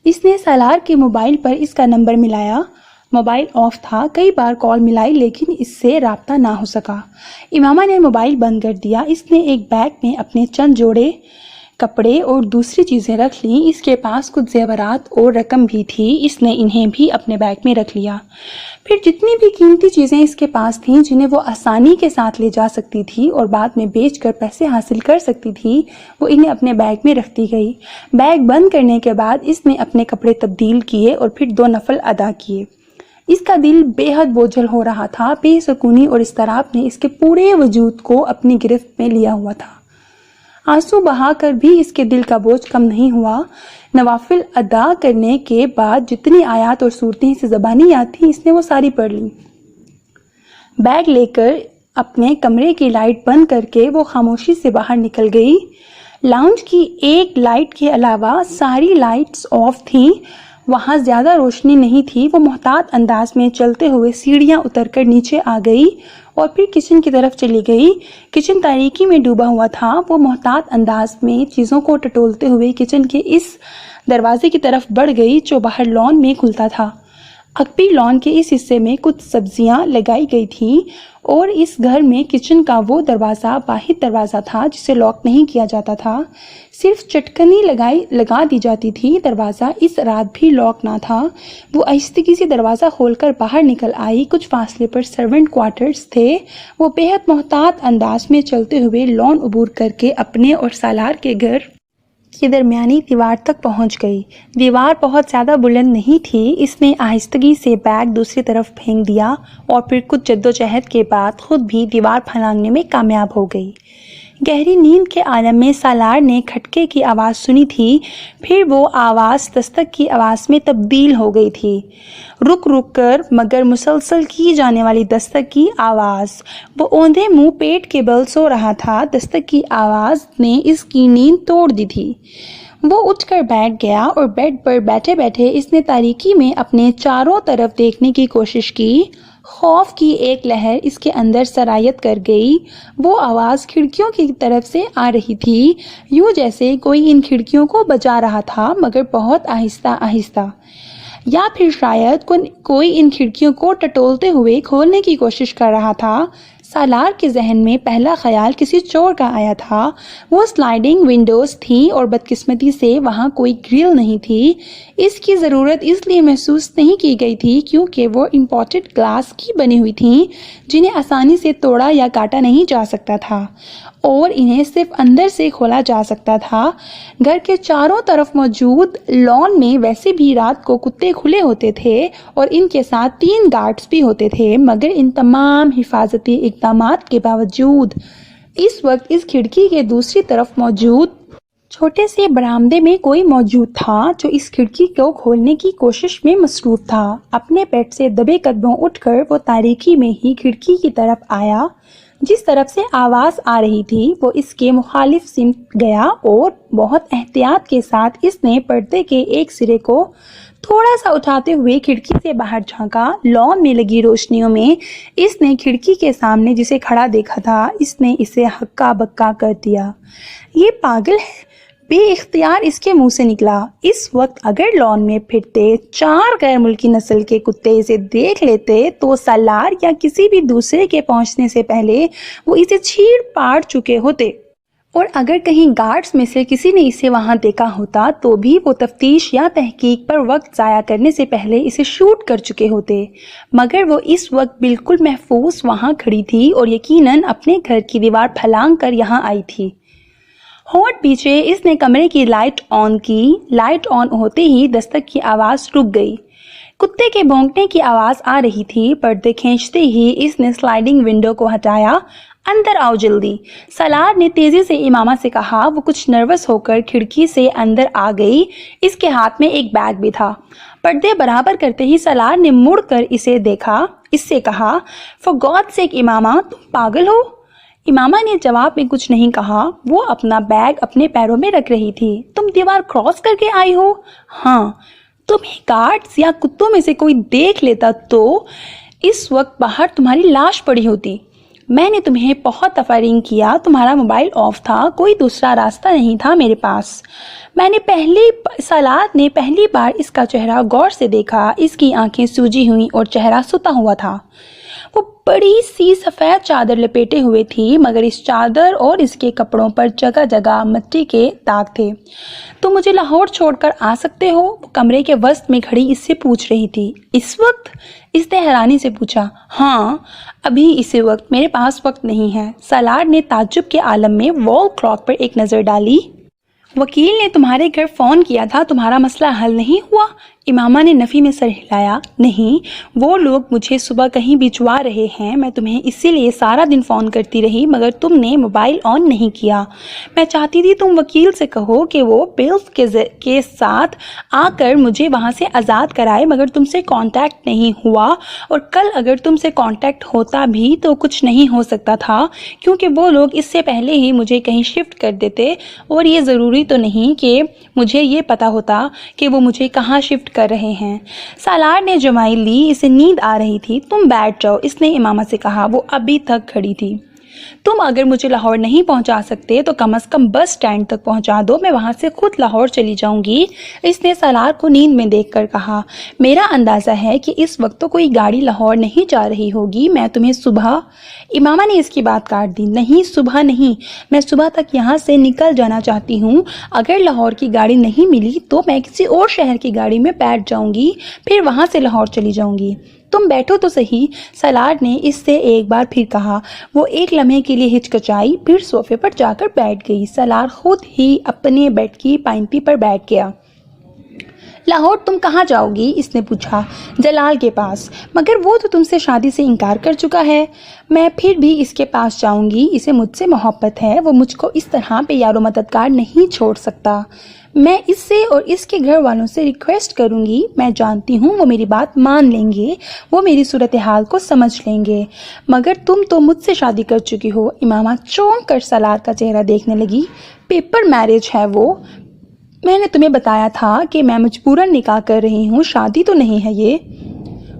اس نے سالار کے موبائل پر اس کا نمبر ملایا۔ موبائل آف تھا، کئی بار کال ملائی لیکن اس سے رابطہ نہ ہو سکا۔ امامہ نے موبائل بند کر دیا۔ اس نے ایک بیگ میں اپنے چند جوڑے کپڑے اور دوسری چیزیں رکھ لیں۔ اس کے پاس کچھ زیورات اور رقم بھی تھی، اس نے انہیں بھی اپنے بیگ میں رکھ لیا۔ پھر جتنی بھی قیمتی چیزیں اس کے پاس تھیں جنہیں وہ آسانی کے ساتھ لے جا سکتی تھی اور بعد میں بیچ کر پیسے حاصل کر سکتی تھی، وہ انہیں اپنے بیگ میں رکھتی گئی۔ بیگ بند کرنے کے بعد اس نے اپنے کپڑے تبدیل کیے اور پھر 2 نفل ادا کیے۔ اس کا دل بے حد بوجھل ہو رہا تھا، بے سکونی اور اضطراب نے اس کے پورے وجود کو اپنی گرفت میں لیا ہوا تھا۔ آنسو بہا کر بھی اس کے دل کا بوجھ کم نہیں ہوا۔ نوافل ادا کرنے کے بعد جتنی آیات اور صورتیں اسے زبانی یاد تھیں اس نے وہ ساری پڑھ لیں۔ بیگ لے کر اپنے کمرے کی لائٹ بند کر کے وہ خاموشی سے باہر نکل گئی۔ لاؤنج کی ایک لائٹ کے علاوہ ساری لائٹس آف تھیں، وہاں زیادہ روشنی نہیں تھی۔ وہ محتاط انداز میں چلتے ہوئے سیڑھیاں اتر کر نیچے آ گئی اور پھر کچن کی طرف چلی گئی۔ کچن تاریکی میں ڈوبا ہوا تھا۔ وہ محتاط انداز میں چیزوں کو ٹٹولتے ہوئے کچن کے اس دروازے کی طرف بڑھ گئی جو باہر لان میں کھلتا تھا۔ عقبی لان کے اس حصے میں کچھ سبزیاں لگائی گئی تھیں اور اس گھر میں کچن کا وہ دروازہ واحد دروازہ تھا جسے لاک نہیں کیا جاتا تھا، صرف چٹکنی لگا دی جاتی تھی۔ دروازہ اس رات بھی لاک نہ تھا۔ وہ آہستگی سے دروازہ کھول کر باہر نکل آئی۔ کچھ فاصلے پر سرونٹ کوارٹرز تھے۔ وہ بے حد محتاط انداز میں چلتے ہوئے لان عبور کر کے اپنے اور سالار کے گھر کی درمیانی دیوار تک پہنچ گئی۔ دیوار بہت زیادہ بلند نہیں تھی۔ اس نے آہستگی سے بیگ دوسری طرف پھینک دیا اور پھر کچھ جدوجہد کے بعد خود بھی دیوار پھلانگنے میں کامیاب ہو گئی۔ گہری نیند کے عالم میں سالار نے کھٹکے کی آواز سنی تھی، پھر وہ آواز دستک کی آواز میں تبدیل ہو گئی تھی۔ رک رک کر مگر مسلسل کی جانے والی دستک کی آواز۔ وہ اوندھے منہ پیٹ کے بل سو رہا تھا۔ دستک کی آواز نے اس کی نیند توڑ دی تھی۔ وہ اٹھ کر بیٹھ گیا اور بیڈ پر بیٹھے بیٹھے اس نے تاریکی میں اپنے چاروں طرف دیکھنے کی کوشش کی۔ خوف کی ایک لہر اس کے اندر سرایت کر گئی۔ وہ آواز کھڑکیوں کی طرف سے آ رہی تھی، یوں جیسے کوئی ان کھڑکیوں کو بجا رہا تھا مگر بہت آہستہ آہستہ، یا پھر شاید کوئی ان کھڑکیوں کو ٹٹولتے ہوئے کھولنے کی کوشش کر رہا تھا۔ سالار کے ذہن میں پہلا خیال کسی چور کا آیا تھا۔ وہ سلائیڈنگ ونڈوز تھیں اور بدقسمتی سے وہاں کوئی گرل نہیں تھی۔ اس کی ضرورت اس لیے محسوس نہیں کی گئی تھی کیونکہ وہ امپورٹڈ گلاس کی بنی ہوئی تھیں جنہیں آسانی سے توڑا یا کاٹا نہیں جا سکتا تھا اور انہیں صرف اندر سے کھولا جا سکتا تھا۔ گھر کے چاروں طرف موجود لان میں ویسے بھی رات کو کتے کھلے ہوتے تھے اور ان کے ساتھ 3 گارڈز بھی ہوتے تھے، مگر ان تمام حفاظتی اقدامات کے باوجود اس وقت اس کھڑکی کے دوسری طرف موجود چھوٹے سے برآمدے میں کوئی موجود تھا جو اس کھڑکی کو کھولنے کی کوشش میں مصروف تھا۔ اپنے بیڈ سے دبے قدموں اٹھ کر وہ تاریکی میں ہی کھڑکی کی طرف آیا جس طرف سے آواز آ رہی تھی۔ وہ اس کے مخالف سمت گیا اور بہت احتیاط کے ساتھ اس نے پردے کے ایک سرے کو تھوڑا سا اٹھاتے ہوئے کھڑکی سے باہر جھانکا۔ لان میں لگی روشنیوں میں اس نے کھڑکی کے سامنے جسے کھڑا دیکھا تھا، اس نے اسے ہکا بکا کر دیا۔ یہ پاگل ہے، بے اختیار اس کے منہ سے نکلا۔ اس وقت اگر لان میں پھرتے 4 غیر ملکی نسل کے کتے اسے دیکھ لیتے تو سالار یا کسی بھی دوسرے کے پہنچنے سے پہلے وہ اسے چھیڑ پاڑ چکے ہوتے، اور اگر کہیں گارڈز میں سے کسی نے اسے وہاں دیکھا ہوتا تو بھی وہ تفتیش یا تحقیق پر وقت ضائع کرنے سے پہلے اسے شوٹ کر چکے ہوتے، مگر وہ اس وقت بالکل محفوظ وہاں کھڑی تھی اور یقیناً اپنے گھر کی دیوار پھلانگ کر یہاں آئی تھی۔ ہونٹ پیچھے اس نے کمرے کی لائٹ آن کی۔ لائٹ آن ہوتے ہی دستک کی آواز رک گئی۔ کتے کے بھونکنے کی آواز آ رہی تھی۔ پردے کھینچتے ہی اس نے سلائیڈنگ ونڈو کو ہٹایا۔ اندر آؤ جلدی، سالار نے تیزی سے امامہ سے کہا۔ وہ کچھ نروس ہو کر کھڑکی سے اندر آ گئی۔ اس کے ہاتھ میں ایک بیگ بھی تھا۔ پردے برابر کرتے ہی سالار نے مڑ کر اسے دیکھا۔ اس سے کہا، فار گاڈ سیک امامہ، تم پاگل ہو؟ امامہ نے جواب میں کچھ نہیں کہا۔ وہ اپنا بیگ اپنے پیروں میں رکھ رہی تھی۔ تم دیوار کراس کر کے آئی ہو؟ ہاں۔ تمہیں گارڈز یا کتوں میں سے کوئی دیکھ لیتا تو اس وقت باہر تمہاری لاش پڑی ہوتی۔ میں نے تمہیں بہت دفعہ رنگ کیا، تمہارا موبائل آف تھا، کوئی دوسرا راستہ نہیں تھا میرے پاس۔ سالار نے پہلی بار اس کا چہرہ غور سے دیکھا۔ اس کی آنکھیں سوجی ہوئی اور چہرہ ستا ہوا تھا۔ وہ بڑی سی سفید چادر لپیٹے ہوئے تھی، مگر اس چادر اور اس کے کپڑوں پر جگہ جگہ مٹی کے داغ تھے۔ تم مجھے لاہور چھوڑ کر آ سکتے ہو؟ وہ کمرے کے وسط میں کھڑی اس سے پوچھ رہی تھی۔ اس وقت؟ اس نے حیرانی سے پوچھا۔ ہاں، ابھی اسی وقت، میرے پاس وقت نہیں ہے۔ سالار نے تعجب کے عالم میں وال کلاک پر ایک نظر ڈالی۔ وکیل نے تمہارے گھر فون کیا تھا، تمہارا مسئلہ حل نہیں ہوا؟ امامہ نے نفی میں سر ہلایا۔ نہیں، وہ لوگ مجھے صبح کہیں بھجوا رہے ہیں، میں تمہیں اسی لیے سارا دن فون کرتی رہی، مگر تم نے موبائل آن نہیں کیا۔ میں چاہتی تھی تم وکیل سے کہو کہ وہ بلز کے ساتھ آ کر مجھے وہاں سے آزاد کرائے، مگر تم سے کانٹیکٹ نہیں ہوا، اور کل اگر تم سے کانٹیکٹ ہوتا بھی تو کچھ نہیں ہو سکتا تھا، کیونکہ وہ لوگ اس سے پہلے ہی مجھے کہیں شفٹ کر دیتے، اور یہ ضروری تو نہیں کہ مجھے یہ پتا ہوتا کہ وہ مجھے کہاں شفٹ کر رہے ہیں۔ سالار نے جمائل لی، اسے نیند آ رہی تھی۔ تم بیٹھ جاؤ، اس نے امامہ سے کہا۔ وہ ابھی تک کھڑی تھی۔ تم اگر مجھے لاہور نہیں پہنچا سکتے تو کم از کم بس سٹینڈ تک پہنچا دو، میں وہاں سے خود لاہور چلی جاؤں گی، اس نے سالار کو نیند میں دیکھ کر کہا۔ میرا اندازہ ہے کہ اس وقت تو کوئی گاڑی لاہور نہیں جا رہی ہوگی، میں تمہیں صبح… امامہ نے اس کی بات کاٹ دی۔ نہیں، صبح نہیں، میں صبح تک یہاں سے نکل جانا چاہتی ہوں۔ اگر لاہور کی گاڑی نہیں ملی تو میں کسی اور شہر کی گاڑی میں بیٹھ جاؤں گی، پھر وہاں سے لاہور چلی جاؤں گی۔ تم بیٹھو تو صحیح، سالار نے اس سے ایک بار پھر کہا۔ وہ ایک لمحے کے لیے ہچکچائی، پھر صوفے پر جا کر بیٹھ گئی۔ سالار خود ہی اپنے بیڈ کی پائنتی پر بیٹھ گیا۔ لاہور تم کہاں جاؤ گی؟ اس نے پوچھا۔ جلال کے پاس۔ مگر وہ تو تم سے شادی سے انکار کر چکا ہے۔ میں پھر بھی اس کے پاس جاؤں گی، اسے مجھ سے محبت ہے، وہ مجھ کو اس طرح بے یار و مددگار نہیں چھوڑ سکتا۔ میں اس سے اور اس کے گھر والوں سے ریکویسٹ کروں گی، میں جانتی ہوں وہ میری بات مان لیں گے، وہ میری صورتحال کو سمجھ لیں گے، مگر تم تو مجھ سے شادی کر چکی ہو۔ امامہ چونک کر سالار کا چہرہ دیکھنے لگی۔ پیپر میرج ہے وہ، میں نے تمہیں بتایا تھا کہ میں مجبوراً نکاح کر رہی ہوں، شادی تو نہیں ہے یہ۔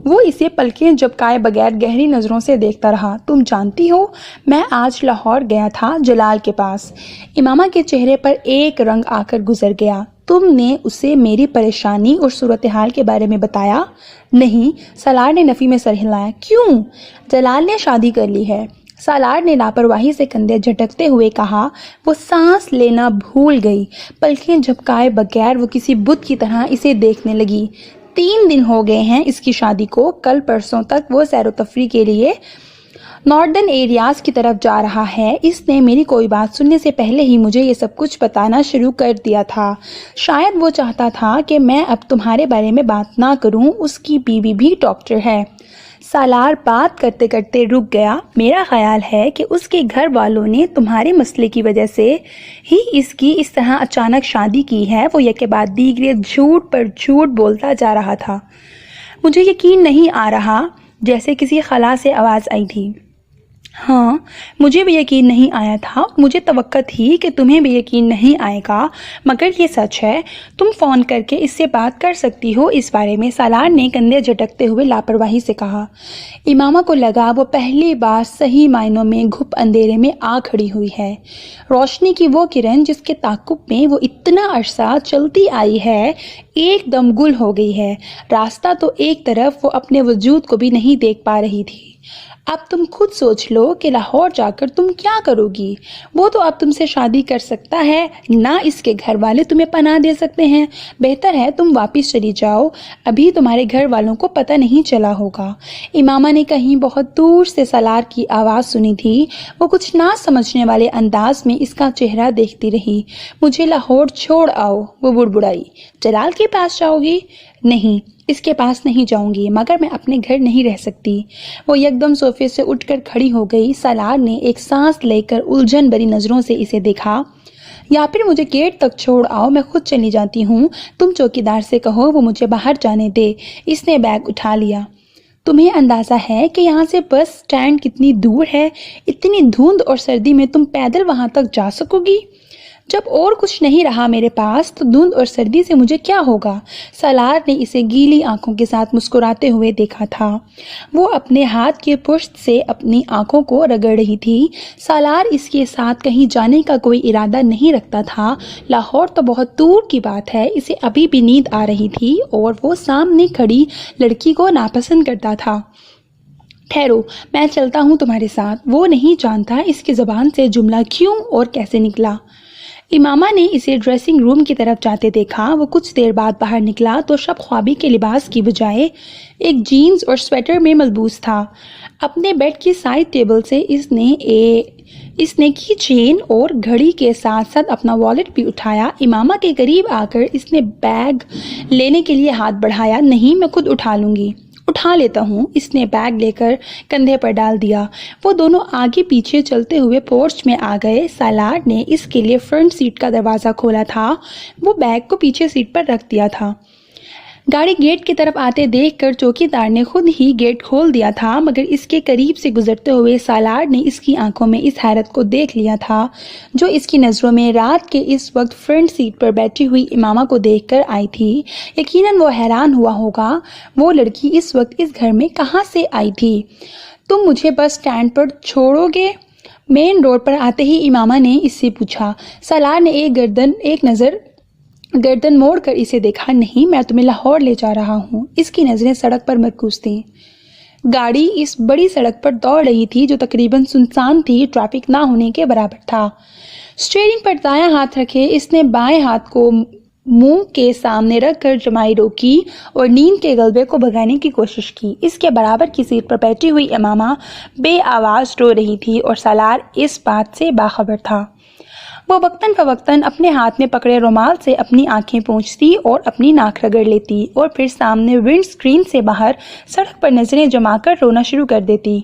وہ اسے پلکیں جھپکائے بغیر گہری نظروں سے دیکھتا رہا۔ تم جانتی ہو، میں آج لاہور گیا تھا، جلال کے پاس۔ امامہ کے چہرے پر ایک رنگ آ کر گزر گیا۔ تم نے اسے میری پریشانی اور صورتحال کے بارے میں بتایا؟ نہیں، سالار نے نفی میں سر ہلایا۔ کیوں؟ جلال نے شادی کر لی ہے، سالار نے لاپرواہی سے کندھے جھٹکتے ہوئے کہا۔ وہ سانس لینا بھول گئی۔ پلکیں جھپکائے بغیر وہ کسی بت کی طرح اسے دیکھنے لگی۔ 3 دن ہو گئے ہیں اس کی شادی کو، کل پرسوں تک وہ سیر و تفریح کے لیے ناردرن ایریاز کی طرف جا رہا ہے۔ اس نے میری کوئی بات سننے سے پہلے ہی مجھے یہ سب کچھ بتانا شروع کر دیا تھا۔ شاید وہ چاہتا تھا کہ میں اب تمہارے بارے میں بات نہ کروں، اس کی بیوی بھی ڈاکٹر ہے۔ سالار بات کرتے کرتے رک گیا۔ میرا خیال ہے کہ اس کے گھر والوں نے تمہارے مسئلے کی وجہ سے ہی اس کی اس طرح اچانک شادی کی ہے۔ وہ یک بعد دیگرے جھوٹ پر جھوٹ بولتا جا رہا تھا۔ مجھے یقین نہیں آ رہا، جیسے کسی خلا سے آواز آئی تھی۔ ہاں، مجھے بھی یقین نہیں آیا تھا، مجھے توقع تھی کہ تمہیں بھی یقین نہیں آئے گا، مگر یہ سچ ہے۔ تم فون کر کے اس سے بات کر سکتی ہو اس بارے میں، سالار نے کندھے جھٹکتے ہوئے لاپرواہی سے کہا۔ امامہ کو لگا وہ پہلی بار صحیح معنوں میں گھپ اندھیرے میں آ کھڑی ہوئی ہے۔ روشنی کی وہ کرن جس کے تعاقب میں وہ اتنا عرصہ چلتی آئی ہے، ایک دم گل ہو گئی ہے۔ راستہ تو ایک طرف وہ اپنے وجود کو بھی نہیں دیکھ پا رہی تھی۔ اب تم خود سوچ لو کہ لاہور جا کر تم کیا کرو گی؟ وہ تو اب تم سے شادی کر سکتا ہے، نہ اس کے گھر والے تمہیں پناہ دے سکتے ہیں۔ بہتر ہے تم واپس چلی جاؤ، ابھی تمہارے گھر والوں کو پتہ نہیں چلا ہوگا۔ امامہ نے کہیں بہت دور سے سالار کی آواز سنی تھی۔ وہ کچھ نہ سمجھنے والے انداز میں اس کا چہرہ دیکھتی رہی۔ مجھے لاہور چھوڑ آؤ، وہ بڑبڑائی۔ جلال کے پاس جاؤ گی؟ نہیں، اس کے پاس نہیں جاؤں گی، مگر میں اپنے گھر نہیں رہ سکتی۔ وہ یکدم صوفے سے اٹھ کر کھڑی ہو گئی۔ سالار نے ایک سانس لے کر الجھن بھری نظروں سے اسے دیکھا۔ یا پھر مجھے گیٹ تک چھوڑ آؤ، میں خود چلی جاتی ہوں۔ تم چوکیدار سے کہو وہ مجھے باہر جانے دے۔ اس نے بیگ اٹھا لیا۔ تمہیں اندازہ ہے کہ یہاں سے بس سٹینڈ کتنی دور ہے؟ اتنی دھند اور سردی میں تم پیدل وہاں تک جا سکو گی؟ جب اور کچھ نہیں رہا میرے پاس تو دھند اور سردی سے مجھے کیا ہوگا؟ سالار نے اسے گیلی آنکھوں کے ساتھ مسکراتے ہوئے دیکھا تھا۔ وہ اپنے ہاتھ کے پشت سے اپنی آنکھوں کو رگڑ رہی تھی۔ سالار اس کے ساتھ کہیں جانے کا کوئی ارادہ نہیں رکھتا تھا۔ لاہور تو بہت دور کی بات ہے، اسے ابھی بھی نیند آ رہی تھی اور وہ سامنے کھڑی لڑکی کو ناپسند کرتا تھا۔ ٹھہرو، میں چلتا ہوں تمہارے ساتھ۔ وہ نہیں جانتا اس کی زبان سے جملہ کیوں اور کیسے نکلا۔ امامہ نے اسے ڈریسنگ روم کی طرف جاتے دیکھا۔ وہ کچھ دیر بعد باہر نکلا تو شب خوابی کے لباس کی بجائے ایک جینز اور سویٹر میں ملبوس تھا۔ اپنے بیڈ کی سائڈ ٹیبل سے اس نے کی چین اور گھڑی کے ساتھ ساتھ اپنا والیٹ بھی اٹھایا۔ امامہ کے قریب آ کر اس نے بیگ لینے کے لیے ہاتھ بڑھایا۔ نہیں، میں خود اٹھا لوں گی۔ اٹھا لیتا ہوں۔ اس نے بیگ لے کر کندھے پر ڈال دیا۔ وہ دونوں آگے پیچھے چلتے ہوئے پورچ میں آ گئے۔ سالار نے اس کے لیے فرنٹ سیٹ کا دروازہ کھولا تھا۔ وہ بیگ کو پیچھے سیٹ پر رکھ دیا تھا۔ گاڑی گیٹ کی طرف آتے دیکھ کر چوکیدار نے خود ہی گیٹ کھول دیا تھا، مگر اس کے قریب سے گزرتے ہوئے سالار نے اس کی آنکھوں میں اس حیرت کو دیکھ لیا تھا جو اس کی نظروں میں رات کے اس وقت فرنٹ سیٹ پر بیٹھی ہوئی امامہ کو دیکھ کر آئی تھی۔ یقیناً وہ حیران ہوا ہوگا، وہ لڑکی اس وقت اس گھر میں کہاں سے آئی تھی؟ تم مجھے بس اسٹینڈ پر چھوڑو گے؟ مین روڈ پر آتے ہی امامہ نے اس سے پوچھا۔ سالار نے ایک نظر گردن موڑ کر اسے دیکھا۔ نہیں، میں تمہیں لاہور لے جا رہا ہوں۔ اس کی نظریں سڑک پر مرکوز تھیں۔ گاڑی اس بڑی سڑک پر دوڑ رہی تھی جو تقریباً سنسان تھی، ٹریفک نہ ہونے کے برابر تھا۔ اسٹیئرنگ پر دایاں ہاتھ رکھے اس نے بائیں ہاتھ کو منہ کے سامنے رکھ کر جمائی روکی اور نیند کے غلبے کو بھگانے کی کوشش کی۔ اس کے برابر کی سیٹ پر بیٹھی ہوئی امامہ بے آواز رو رہی تھی اور سالار اس بات سے باخبر تھا۔ وہ وقتاً فوقتاً اپنے ہاتھ میں پکڑے رومال سے اپنی آنکھیں پونچھتی اور اپنی ناک رگڑ لیتی اور پھر سامنے ونڈ اسکرین سے باہر سڑک پر نظریں جما کر رونا شروع کر دیتی۔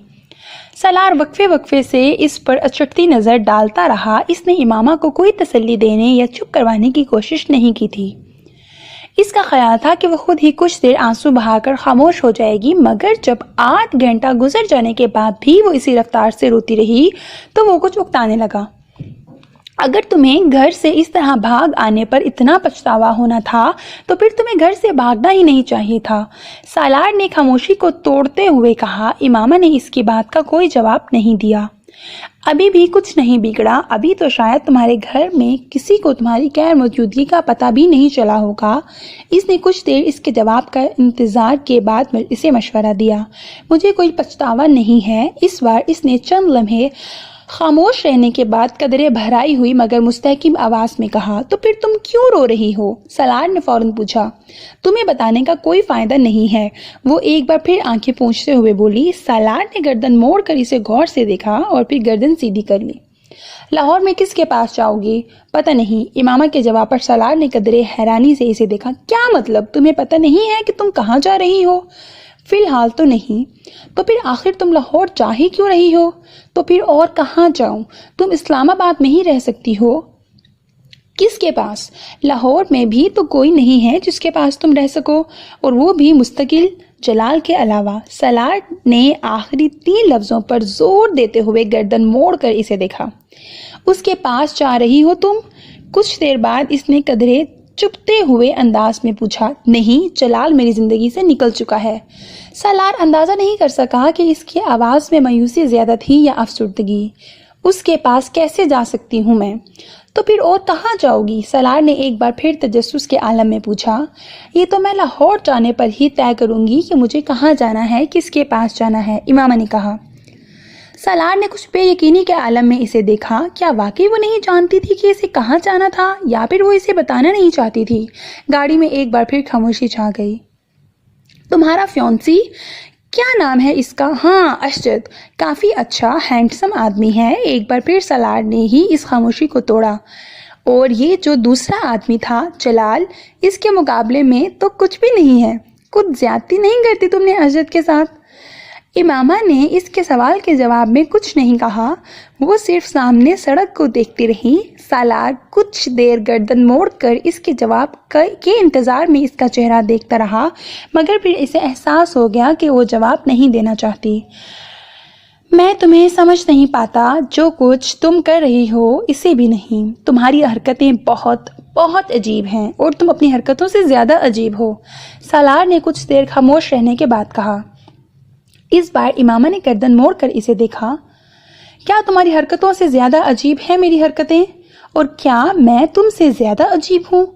سالار وقفے سے اس پر اچٹتی نظر ڈالتا رہا۔ اس نے امامہ کو کوئی تسلی دینے یا چپ کروانے کی کوشش نہیں کی تھی۔ اس کا خیال تھا کہ وہ خود ہی کچھ دیر آنسو بہا کر خاموش ہو جائے گی، مگر جب 8 گھنٹہ گزر جانے کے بعد بھی وہ اسی رفتار سے روتی رہی تو وہ کچھ اکتانے لگا۔ اگر تمہیں گھر سے اس طرح بھاگ آنے پر اتنا پچھتاوا ہونا تھا تو پھر تمہیں گھر سے بھاگنا ہی نہیں چاہیے تھا، سالار نے خاموشی کو توڑتے ہوئے کہا۔ امامہ نے اس کی بات کا کوئی جواب نہیں دیا۔ ابھی بھی کچھ نہیں بگڑا، ابھی تو شاید تمہارے گھر میں کسی کو تمہاری غیر موجودگی کا پتہ بھی نہیں چلا ہوگا۔ اس نے کچھ دیر اس کے جواب کا انتظار کے بعد اسے مشورہ دیا۔ مجھے کوئی پچھتاوا نہیں ہے۔ اس بار اس نے چند لمحے خاموش رہنے کے بعد قدرے بھرائی ہوئی مگر مستحکم آواز میں کہا۔ تو پھر تم کیوں رو رہی ہو؟ سالار نے فوراً پوچھا۔ تمہیں بتانے کا کوئی فائدہ نہیں ہے، وہ ایک بار پھر آنکھیں پونچھتے ہوئے بولی۔ سالار نے گردن موڑ کر اسے غور سے دیکھا اور پھر گردن سیدھی کر لی۔ لاہور میں کس کے پاس جاؤ گی؟ پتہ نہیں۔ امامہ کے جواب پر سالار نے قدرے حیرانی سے اسے دیکھا۔ کیا مطلب؟ تمہیں پتہ نہیں ہے کہ تم کہاں جا رہی ہو؟ فی الحال تو نہیں۔ تو پھر آخر تم لاہور جا ہی کیوں رہی ہو؟ تو پھر اور کہاں جاؤں؟ تم اسلام آباد میں ہی رہ سکتی ہو۔ کس کے پاس؟ لاہور میں بھی تو کوئی نہیں ہے جس کے پاس تم رہ سکو، اور وہ بھی مستقل جلال کے علاوہ۔ سالار نے آخری 3 لفظوں پر زور دیتے ہوئے گردن موڑ کر اسے دیکھا۔ اس کے پاس جا رہی ہو تم؟ کچھ دیر بعد اس نے قدرے چپتے ہوئے انداز میں پوچھا۔ نہیں، جلال میری زندگی سے نکل چکا ہے۔ سالار اندازہ نہیں کر سکا کہ اس کی آواز میں مایوسی زیادہ تھی یا افسردگی۔ اس کے پاس کیسے جا سکتی ہوں میں؟ تو پھر اور کہاں جاؤ گی؟ سالار نے ایک بار پھر تجسس کے عالم میں پوچھا۔ یہ تو میں لاہور جانے پر ہی طے کروں گی کہ مجھے کہاں جانا ہے، کس کے پاس جانا ہے، امامہ نے کہا۔ سالار نے کچھ بے یقینی کے عالم میں اسے دیکھا۔ کیا واقعی وہ نہیں جانتی تھی کہ اسے کہاں جانا تھا، یا پھر وہ اسے بتانا نہیں چاہتی تھی؟ گاڑی میں ایک بار پھر خاموشی چھا گئی۔ تمہارا فیونسی کیا نام ہے اس کا؟ ہاں، اشرد، کافی اچھا ہینڈسم آدمی ہے۔ ایک بار پھر سالار نے ہی اس خاموشی کو توڑا۔ اور یہ جو دوسرا آدمی تھا جلال، اس کے مقابلے میں تو کچھ بھی نہیں ہے۔ کچھ زیادتی نہیں کرتی تم نے اشرد کے ساتھ؟ امامہ نے اس کے سوال کے جواب میں کچھ نہیں کہا، وہ صرف سامنے سڑک کو دیکھتی رہی۔ سالار کچھ دیر گردن موڑ کر اس کے جواب کے انتظار میں اس کا چہرہ دیکھتا رہا، مگر پھر اسے احساس ہو گیا کہ وہ جواب نہیں دینا چاہتی۔ میں تمہیں سمجھ نہیں پاتا، جو کچھ تم کر رہی ہو اسے بھی نہیں۔ تمہاری حرکتیں بہت بہت عجیب ہیں اور تم اپنی حرکتوں سے زیادہ عجیب ہو، سالار نے کچھ دیر خاموش رہنے کے بعد کہا۔ اس بار امامہ نے گردن موڑ کر اسے دیکھا۔ کیا تمہاری حرکتوں سے زیادہ عجیب ہیں میری حرکتیں؟ اور کیا میں تم سے زیادہ عجیب ہوں؟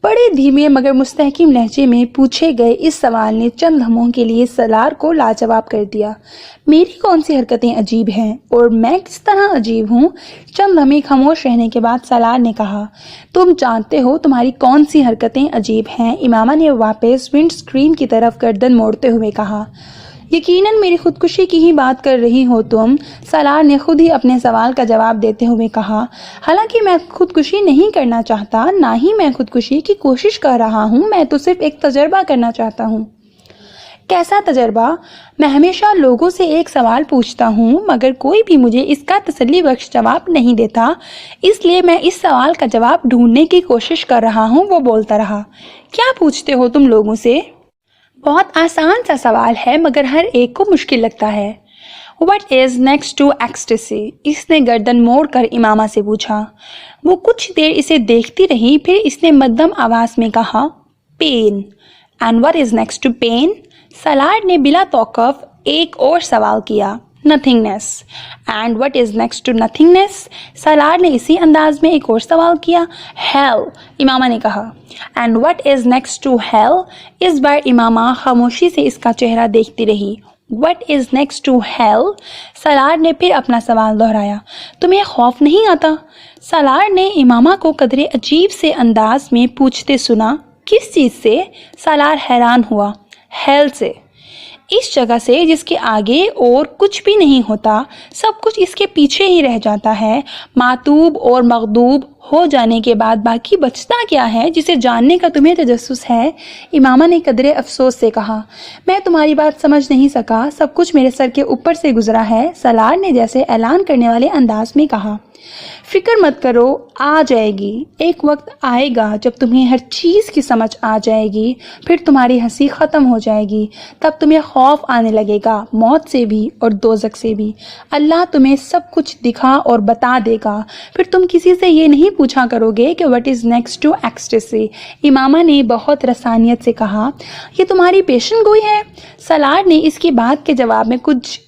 بڑے دھیمے مگر مستحکم لہجے میں پوچھے گئے اس سوال نے چند لمحوں کے لیے سالار کو لاجواب کر دیا۔ میری کون سی حرکتیں عجیب ہیں اور میں کس طرح عجیب ہوں؟ چند لمحے خاموش رہنے کے بعد سالار نے کہا۔ تم جانتے ہو تمہاری کون سی حرکتیں عجیب ہیں؟ امامہ نے واپس ونڈ اسکرین کی طرف گردن موڑتے ہوئے کہا۔ یقیناً میری خودکشی کی ہی بات کر رہی ہو تم، سالار نے خود ہی اپنے سوال کا جواب دیتے ہوئے کہا۔ حالانکہ میں خودکشی نہیں کرنا چاہتا، نہ ہی میں خودکشی کی کوشش کر رہا ہوں، میں تو صرف ایک تجربہ کرنا چاہتا ہوں۔ کیسا تجربہ؟ میں ہمیشہ لوگوں سے ایک سوال پوچھتا ہوں مگر کوئی بھی مجھے اس کا تسلی بخش جواب نہیں دیتا، اس لیے میں اس سوال کا جواب ڈھونڈنے کی کوشش کر رہا ہوں۔ وہ بولتا رہا۔ کیا پوچھتے ہو تم لوگوں سے؟ بہت آسان سا سوال ہے مگر ہر ایک کو مشکل لگتا ہے۔ What is next to ecstasy؟ اس نے گردن موڑ کر امامہ سے پوچھا۔ وہ کچھ دیر اسے دیکھتی رہی، پھر اس نے مدھم آواز میں کہا، pain. And what is next to pain؟ Salar نے بلا توقف ایک اور سوال کیا۔ Nothingness۔ And what is next to nothingness؟ سالار نے اسی انداز میں ایک اور سوال کیا۔ Hell۔ امامہ نے کہا۔ And what is next to hell؟ اس بار امامہ خاموشی سے اس کا چہرہ دیکھتی رہی۔ What is next to hell؟ سالار نے پھر اپنا سوال دہرایا۔ تمہیں خوف نہیں آتا؟ سالار نے امامہ کو قدرے عجیب سے انداز میں پوچھتے سنا۔ کس چیز سے؟ سالار حیران ہوا۔ hell سے، اس جگہ سے جس کے آگے اور کچھ بھی نہیں ہوتا، سب کچھ اس کے پیچھے ہی رہ جاتا ہے۔ معتوب اور مغضوب ہو جانے کے بعد باقی بچتا کیا ہے جسے جاننے کا تمہیں تجسس ہے؟ امامہ نے قدرے افسوس سے کہا۔ میں تمہاری بات سمجھ نہیں سکا، سب کچھ میرے سر کے اوپر سے گزرا ہے، سالار نے جیسے اعلان کرنے والے انداز میں کہا۔ فکر مت کرو، آ جائے گی، ایک وقت آئے گا جب تمہیں ہر چیز کی سمجھ آ جائے گی، پھر تمہاری ہنسی ختم ہو جائے گی، تب تمہیں خوف آنے لگے گا، موت سے بھی اور دوزخ سے بھی۔ اللہ تمہیں سب کچھ دکھا اور بتا دے گا، پھر تم کسی سے یہ نہیں پوچھا کرو گے کہ what is next to ecstasy۔ امامہ نے بہت رسانیت سے کہا۔ یہ تمہاری پیشن گوئی ہے؟ سالار نے اس کی بات کے جواب میں کچھ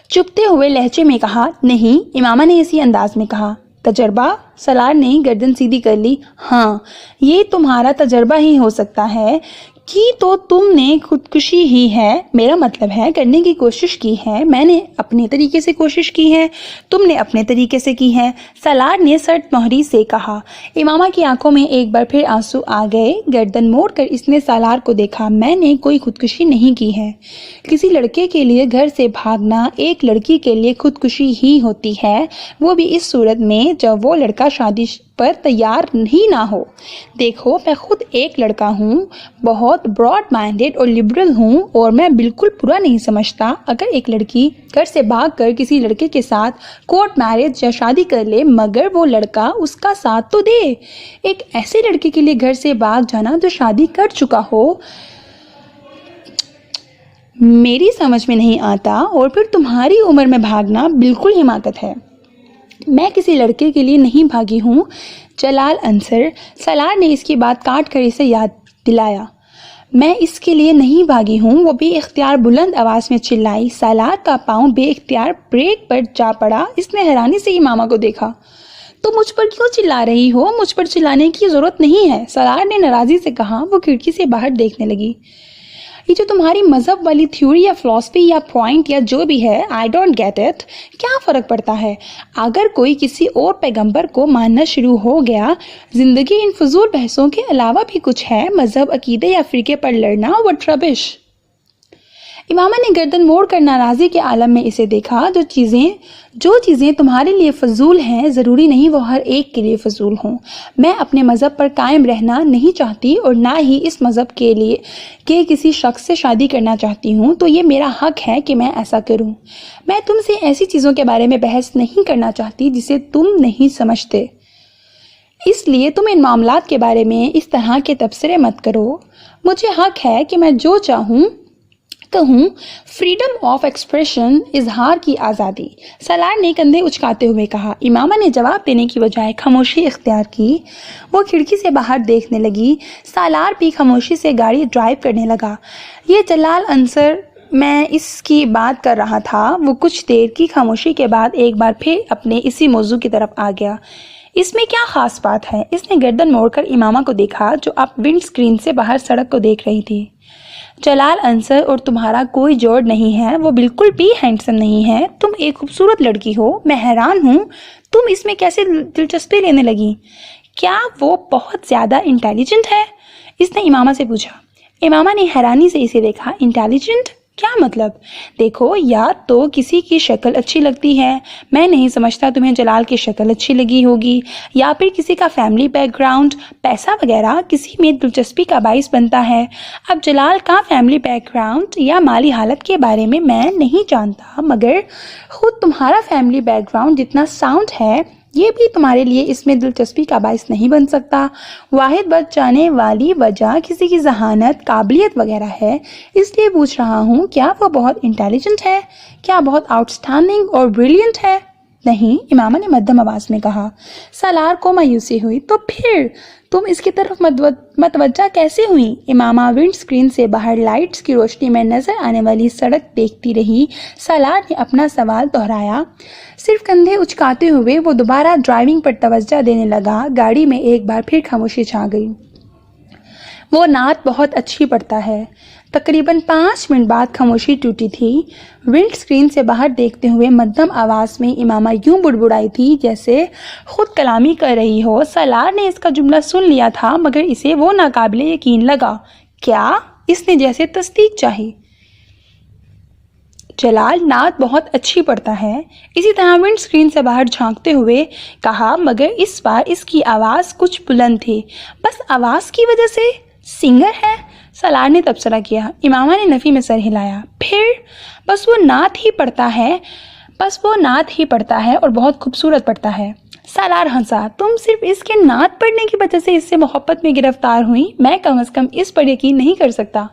چپتے ہوئے لہجے میں کہا۔ نہیں، امامہ نے اسی انداز میں کہا۔ تجربہ؟ سالار نے گردن سیدھی کر لی۔ ہاں، یہ تمہارا تجربہ ہی ہو سکتا ہے کی تو تم نے خودکشی ہی ہے، میرا مطلب ہے کرنے کی کوشش کی ہے، میں نے اپنے طریقے سے کوشش کی ہے، تم نے اپنے طریقے سے کی ہے، سالار نے سرد مہری سے کہا۔ امامہ کی آنکھوں میں ایک بار پھر آنسو آ گئے، گردن موڑ کر اس نے سالار کو دیکھا۔ میں نے کوئی خودکشی نہیں کی ہے۔ کسی لڑکے کے لیے گھر سے بھاگنا ایک لڑکی کے لیے خودکشی ہی ہوتی ہے، وہ بھی اس صورت میں جب وہ لڑکا شادی پر تیار ہی نہ ہو۔ دیکھو، میں خود ایک لڑکا ہوں، بہت براڈ مائنڈڈ اور لبرل ہوں، اور میں بالکل برا نہیں سمجھتا اگر ایک لڑکی گھر سے بھاگ کر کسی لڑکے کے ساتھ کورٹ میرج یا شادی کر لے، مگر وہ لڑکا اس کا ساتھ تو دے۔ ایک ایسے لڑکے کے لیے گھر سے بھاگ جانا جو شادی کر چکا ہو، میری سمجھ میں نہیں آتا، اور پھر تمہاری عمر میں بھاگنا بالکل حماقت ہے۔ میں کسی لڑکے کے لیے نہیں بھاگی ہوں جلال انصر، سالار نے اس کی بات کاٹ کر اسے یاد دلایا۔ میں اس کے لیے نہیں بھاگی ہوں، وہ بے اختیار بلند آواز میں چلائی۔ سالار کا پاؤں بے اختیار بریک پر جا پڑا۔ اس نے حیرانی سے امامہ کو دیکھا۔ تو مجھ پر کیوں چلا رہی ہو؟ مجھ پر چلانے کی ضرورت نہیں ہے، سالار نے ناراضی سے کہا۔ وہ کھڑکی سے باہر دیکھنے لگی۔ یہ جو تمہاری مذہب والی تھیوری یا فلسفی یا پوائنٹ یا جو بھی ہے، I don't get it۔ کیا فرق پڑتا ہے؟ اگر کوئی کسی اور پیغمبر کو ماننا شروع ہو گیا، زندگی ان فضول بحثوں کے علاوہ بھی کچھ ہے، مذہب، عقیدے یا فرقے پر لڑنا، what rubbish۔ امامہ نے گردن موڑ کر ناراضی کے عالم میں اسے دیکھا۔ جو چیزیں تمہارے لیے فضول ہیں، ضروری نہیں وہ ہر ایک کے لیے فضول ہوں۔ میں اپنے مذہب پر قائم رہنا نہیں چاہتی اور نہ ہی اس مذہب کے لیے کہ کسی شخص سے شادی کرنا چاہتی ہوں، تو یہ میرا حق ہے کہ میں ایسا کروں۔ میں تم سے ایسی چیزوں کے بارے میں بحث نہیں کرنا چاہتی جسے تم نہیں سمجھتے، اس لیے تم ان معاملات کے بارے میں اس طرح کے تبصرے مت کرو۔ مجھے حق ہے کہ میں جو چاہوں کہوں فریڈم آف ایکسپریشن، اظہار کی آزادی، سالار نے کندھے اچکاتے ہوئے کہا۔ امامہ نے جواب دینے کی بجائے خاموشی اختیار کی۔ وہ کھڑکی سے باہر دیکھنے لگی۔ سالار بھی خاموشی سے گاڑی ڈرائیو کرنے لگا۔ یہ جلال انصر میں اس کی بات کر رہا تھا۔ وہ کچھ دیر کی خاموشی کے بعد ایک بار پھر اپنے اسی موضوع کی طرف آ گیا۔ اس میں کیا خاص بات ہے؟ اس نے گردن موڑ کر امامہ کو دیکھا جو اب ونڈ اسکرین سے باہر سڑک کو دیکھ رہی تھی۔ جلال انصر اور تمہارا کوئی جوڑ نہیں ہے، وہ بالکل بھی ہینڈسم نہیں ہے۔ تم ایک خوبصورت لڑکی ہو، میں حیران ہوں تم اس میں کیسے دلچسپی لینے لگی۔ کیا وہ بہت زیادہ انٹیلیجنٹ ہے؟ اس نے امامہ سے پوچھا۔ امامہ نے حیرانی سے اسے دیکھا۔ انٹیلیجنٹ؟ کیا مطلب؟ دیکھو، یا تو کسی کی شکل اچھی لگتی ہے، میں نہیں سمجھتا تمہیں جلال کی شکل اچھی لگی ہوگی، یا پھر کسی کا فیملی بیک گراؤنڈ، پیسہ وغیرہ کسی میں دلچسپی کا باعث بنتا ہے۔ اب جلال کا فیملی بیک گراؤنڈ یا مالی حالت کے بارے میں نہیں جانتا، مگر خود تمہارا فیملی بیک گراؤنڈ جتنا ساؤنڈ ہے یہ بھی تمہارے لیے اس میں دلچسپی کا باعث نہیں بن سکتا۔ واحد بچ جانے والی وجہ کسی کی ذہانت، قابلیت وغیرہ ہے۔ اس لیے پوچھ رہا ہوں، کیا وہ بہت انٹیلیجنٹ ہے؟ کیا بہت آؤٹ اسٹینڈنگ اور بریلینٹ ہے؟ نہیں، امامہ نے مدھم آواز میں کہا۔ سالار کو مایوسی ہوئی۔ تو پھر تم اس کی طرف متوجہ کیسے ہوئی؟ امامہ ونڈ اسکرین سے باہر لائٹس کی روشنی میں نظر آنے والی سڑک دیکھتی رہی۔ سالار نے اپنا سوال دہرایا۔ صرف کندھے اچکاتے ہوئے وہ دوبارہ ڈرائیونگ پر توجہ دینے لگا۔ گاڑی میں ایک بار پھر خاموشی چھا گئی۔ وہ نعت بہت اچھی پڑھتا ہے۔ تقریباً 5 منٹ بعد خاموشی ٹوٹی تھی۔ ونڈ اسکرین سے باہر دیکھتے ہوئے مدھم آواز میں امامہ یوں بڑبڑائی تھی جیسے خود کلامی کر رہی ہو۔ سالار نے اس کا جملہ سن لیا تھا مگر اسے وہ ناقابل یقین لگا۔ کیا؟ اس نے جیسے تصدیق چاہی۔ جلال نعت بہت اچھی پڑھتا ہے، اسی طرح ونڈ اسکرین سے باہر جھانکتے ہوئے کہا، مگر اس بار اس کی آواز کچھ بلند تھی۔ بس آواز کی وجہ سے؟ سنگر ہے؟ سالار نے تبصرہ کیا۔ امامہ نے نفی میں سر ہلایا۔ پھر بس وہ نعت ہی پڑھتا ہے اور بہت خوبصورت پڑھتا ہے۔ سالار ہنسا۔ تم صرف اس کے نعت پڑھنے کی وجہ سے اس سے محبت میں گرفتار ہوئی؟ میں کم از کم اس پر یقین نہیں کر سکتا۔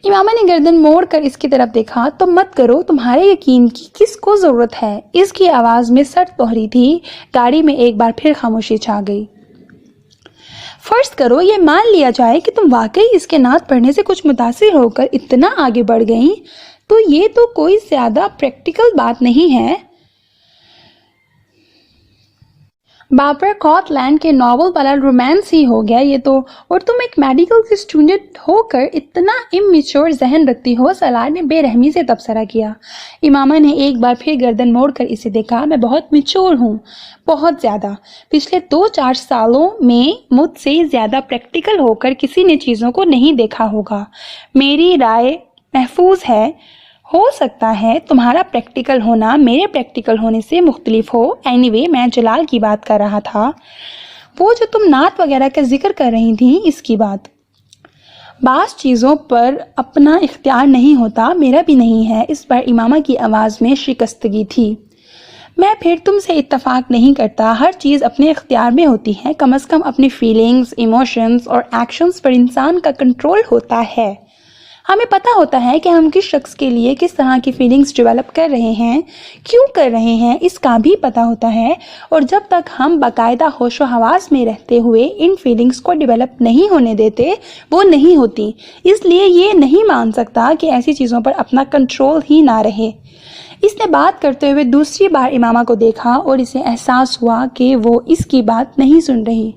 امامہ نے گردن موڑ کر اس کی طرف دیکھا۔ تو مت کرو، تمہارے یقین کی کس کو ضرورت ہے؟ اس کی آواز میں سٹ دوہری تھی۔ گاڑی میں ایک بار پھر خاموشی چھا گئی۔ فرض کرو یہ مان لیا جائے کہ تم واقعی اس کے نعت پڑھنے سے کچھ متاثر ہو کر اتنا آگے بڑھ گئیں، تو یہ تو کوئی زیادہ پریکٹیکل بات نہیں ہے۔ باربرا کارتلینڈ کے ناول والا رومانس ہی ہو گیا یہ تو، اور تم ایک میڈیکل کی اسٹوڈنٹ ہو کر اتنا امیچور ذہن رکھتی ہو۔ سالار نے بے رحمی سے تبصرہ کیا۔ امامہ نے ایک بار پھر گردن موڑ کر اسے دیکھا۔ میں بہت میچور ہوں، بہت زیادہ۔ پچھلے 2-4 سالوں میں مجھ سے زیادہ پریکٹیکل ہو کر کسی نے چیزوں کو نہیں دیکھا ہوگا۔ میری رائے محفوظ ہے۔ ہو سکتا ہے تمہارا پریکٹیکل ہونا میرے پریکٹیکل ہونے سے مختلف ہو۔ اینی وے، میں جلال کی بات کر رہا تھا، وہ جو تم نعت وغیرہ کا ذکر کر رہی تھیں، اس کی بات۔ بعض چیزوں پر اپنا اختیار نہیں ہوتا، میرا بھی نہیں ہے۔ اس پر امامہ کی آواز میں شکستگی تھی۔ میں پھر تم سے اتفاق نہیں کرتا۔ ہر چیز اپنے اختیار میں ہوتی ہے، کم از کم اپنی فیلنگز، ایموشنز اور ایکشنز پر انسان کا کنٹرول ہوتا ہے۔ ہمیں پتہ ہوتا ہے کہ ہم کس شخص کے لیے کس طرح کی فیلنگز ڈیولپ کر رہے ہیں، کیوں کر رہے ہیں، اس کا بھی پتہ ہوتا ہے، اور جب تک ہم باقاعدہ ہوش و حواس میں رہتے ہوئے ان فیلنگز کو ڈیولپ نہیں ہونے دیتے، وہ نہیں ہوتی۔ اس لیے یہ نہیں مان سکتا کہ ایسی چیزوں پر اپنا کنٹرول ہی نہ رہے۔ اس نے بات کرتے ہوئے دوسری بار امامہ کو دیکھا اور اسے احساس ہوا کہ وہ اس کی بات نہیں سن رہی۔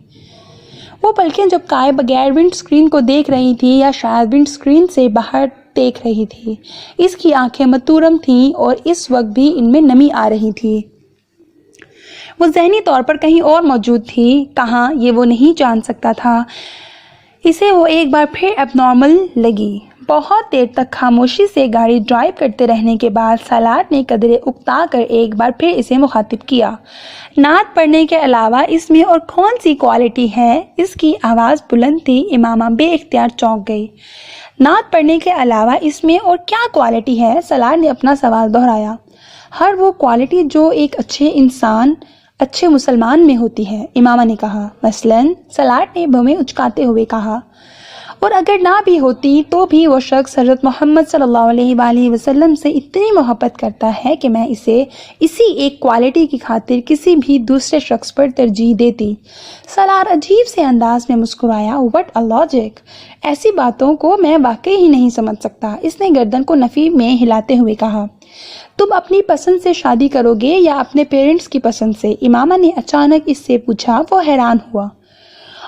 وہ پلکیں جھپکائے بغیر ونڈ اسکرین کو دیکھ رہی تھی، یا شاید ونڈ اسکرین سے باہر دیکھ رہی تھی۔ اس کی آنکھیں متورم تھیں اور اس وقت بھی ان میں نمی آ رہی تھی۔ وہ ذہنی طور پر کہیں اور موجود تھی، کہاں یہ وہ نہیں جان سکتا تھا۔ اسے وہ ایک بار پھر اب نارمل لگی۔ بہت دیر تک خاموشی سے گاڑی ڈرائیو کرتے رہنے کے بعد سالار نے قدرے اکتا کر ایک بار پھر اسے مخاطب کیا۔ نعت پڑھنے کے علاوہ اس میں اور کون سی کوالٹی ہے؟ اس کی آواز بلند تھی۔ امامہ بے اختیار چونک گئی۔ نعت پڑھنے کے علاوہ اس میں اور کیا کوالٹی ہے؟ سالار نے اپنا سوال دہرایا۔ ہر وہ کوالٹی جو ایک اچھے انسان، اچھے مسلمان میں ہوتی ہے، امامہ نے کہا۔ مثلاً؟ سالار نے بھویں اچکاتے ہوئے کہا۔ اور اگر نہ بھی ہوتی تو بھی وہ شخص حضرت محمد صلی اللہ علیہ وآلہ وسلم سے اتنی محبت کرتا ہے کہ میں اسے اسی ایک کوالٹی کی خاطر کسی بھی دوسرے شخص پر ترجیح دیتی۔ سالار عجیب سے انداز میں مسکرایا۔ What a logic! ایسی باتوں کو میں واقعی ہی نہیں سمجھ سکتا۔ اس نے گردن کو نفی میں ہلاتے ہوئے کہا۔ تم اپنی پسند سے شادی کرو گے یا اپنے پیرنٹس کی پسند سے؟ امامہ نے اچانک اس سے پوچھا۔ وہ حیران ہوا۔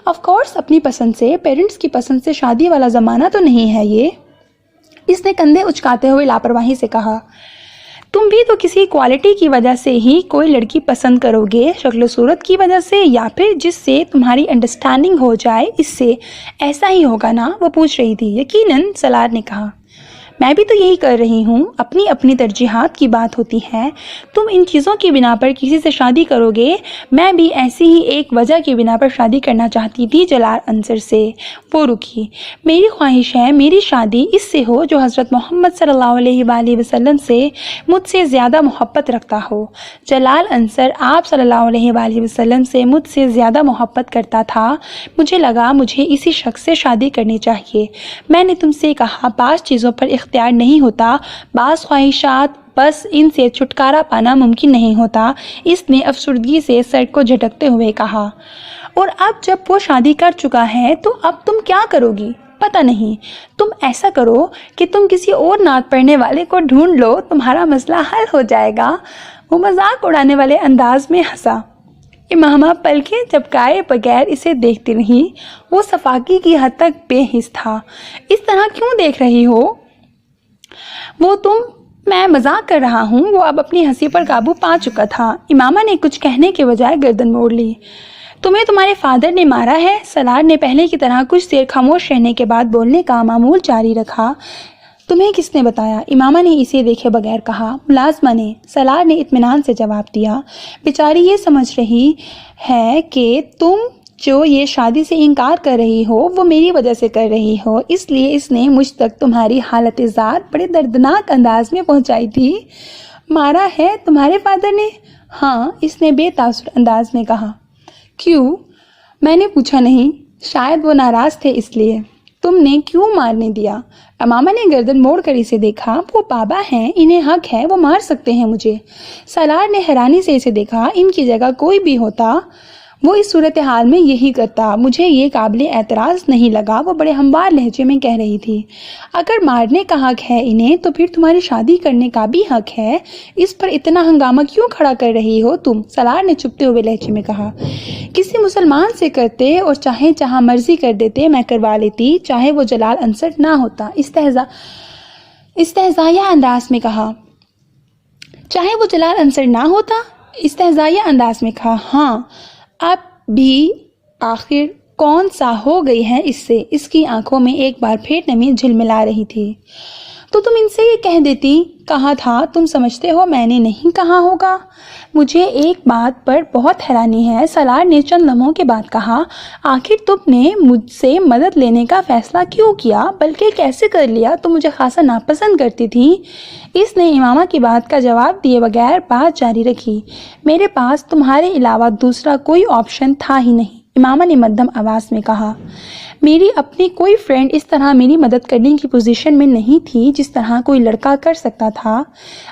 آف کورس اپنی پسند سے، پیرنٹس کی پسند سے شادی والا زمانہ تو نہیں ہے یہ۔ اس نے کندھے اچکاتے ہوئے لاپرواہی سے کہا۔ تم بھی تو کسی کوالٹی کی وجہ سے ہی کوئی لڑکی پسند کرو گے، شکل و صورت کی وجہ سے یا پھر جس سے تمہاری انڈرسٹینڈنگ ہو جائے، اس سے ایسا ہی ہوگا نا؟ وہ پوچھ رہی تھی۔ یقیناً، سالار نے کہا۔ میں بھی تو یہی کر رہی ہوں۔ اپنی اپنی ترجیحات کی بات ہوتی ہے۔ تم ان چیزوں کی بنا پر کسی سے شادی کرو گے، میں بھی ایسی ہی ایک وجہ کی بنا پر شادی کرنا چاہتی تھی، جلال انصر سے۔ وہ رکی۔ میری خواہش ہے میری شادی اس سے ہو جو حضرت محمد صلی اللہ علیہ وآلہ وسلم سے مجھ سے زیادہ محبت رکھتا ہو۔ جلال انصر آپ صلی اللہ علیہ وآلہ وسلم سے مجھ سے زیادہ محبت کرتا تھا۔ مجھے لگا مجھے اسی شخص سے شادی کرنی چاہیے۔ میں نے تم سے کہا بعض چیزوں پر اختیار نہیں ہوتا، بعض خواہشات بس ان سے چھٹکارا پانا ممکن نہیں ہوتا۔ اس نے افسردگی سے سر کو جھٹکتے ہوئے کہا۔ اور اب جب وہ شادی کر چکا ہے تو اب تم کیا کرو گی؟ پتہ نہیں۔ تم ایسا کرو کہ تم کسی اور نعت پڑھنے والے کو ڈھونڈ لو، تمہارا مسئلہ حل ہو جائے گا۔ وہ مذاق اڑانے والے انداز میں ہنسا۔ امامہ پلکیں جھپکائے بغیر اسے دیکھتی رہی۔ وہ صفاقی کی حد تک بے حس تھا۔ اس طرح کیوں دیکھ رہی ہو؟ میں مذاق کر رہا ہوں۔ وہ اب اپنی ہنسی پر قابو پا چکا تھا۔ امامہ نے کچھ کہنے کے بجائے گردن موڑ لی۔ تمہیں تمہارے فادر نے مارا ہے؟ سالار نے پہلے کی طرح کچھ دیر خاموش رہنے کے بعد بولنے کا معمول جاری رکھا۔ تمہیں کس نے بتایا؟ امامہ نے اسے دیکھے بغیر کہا۔ ملازمہ نے، سالار نے اطمینان سے جواب دیا۔ بیچاری یہ سمجھ رہی ہے کہ تم جو یہ شادی سے انکار کر رہی ہو وہ میری وجہ سے کر رہی ہو، اس لیے اس نے مجھ تک تمہاری حالت زار بڑے دردناک انداز میں پہنچائی تھی۔ مارا ہے تمہارے فادر نے؟ ہاں، اس نے بے تاثر انداز میں کہا۔ کیوں؟ میں نے پوچھا نہیں۔ شاید وہ ناراض تھے اس لیے۔ تم نے کیوں مارنے دیا؟ امامہ نے گردن موڑ کر اسے دیکھا۔ وہ بابا ہیں، انہیں حق ہے، وہ مار سکتے ہیں مجھے۔ سالار نے حیرانی سے اسے دیکھا۔ ان کی جگہ کوئی بھی ہوتا وہ اس صورتحال میں یہی کرتا۔ مجھے یہ قابل اعتراض نہیں لگا۔ وہ بڑے ہموار لہجے میں کہہ رہی تھی۔ اگر مارنے کا حق ہے انہیں تو پھر تمہاری شادی کرنے کا بھی حق ہے۔ اس پر اتنا ہنگامہ کیوں کھڑا کر رہی ہو تم؟ سالار نے چپتے ہوئے لہجے میں کہا۔ کسی مسلمان سے کرتے اور چاہے جہاں مرضی کر دیتے، میں کروا لیتی، چاہے وہ جلال انصر نہ ہوتا۔ استہزائیہ انداز میں کہا۔ چاہے وہ جلال انصر نہ ہوتا؟ استہزائیہ انداز میں کہا۔ ہاں، اب بھی آخر کون سا ہو گئی ہے اس سے؟ اس کی آنکھوں میں ایک بار پھر نمی جھلملا رہی تھی۔ تو تم ان سے یہ کہہ دیتی۔ کہا تھا، تم سمجھتے ہو میں نے نہیں کہا ہوگا؟ مجھے ایک بات پر بہت حیرانی ہے، سالار نے چند لمحوں کے بعد کہا۔ آخر تم نے مجھ سے مدد لینے کا فیصلہ کیوں کیا؟ بلکہ کیسے کر لیا؟ تم مجھے خاصا ناپسند کرتی تھی۔ اس نے امامہ کی بات کا جواب دیے بغیر بات جاری رکھی۔ میرے پاس تمہارے علاوہ دوسرا کوئی آپشن تھا ہی نہیں، امامہ نے مدھم آواز میں کہا۔ میری اپنی کوئی فرینڈ اس طرح میری مدد کرنے کی پوزیشن میں نہیں تھی جس طرح کوئی لڑکا کر سکتا تھا۔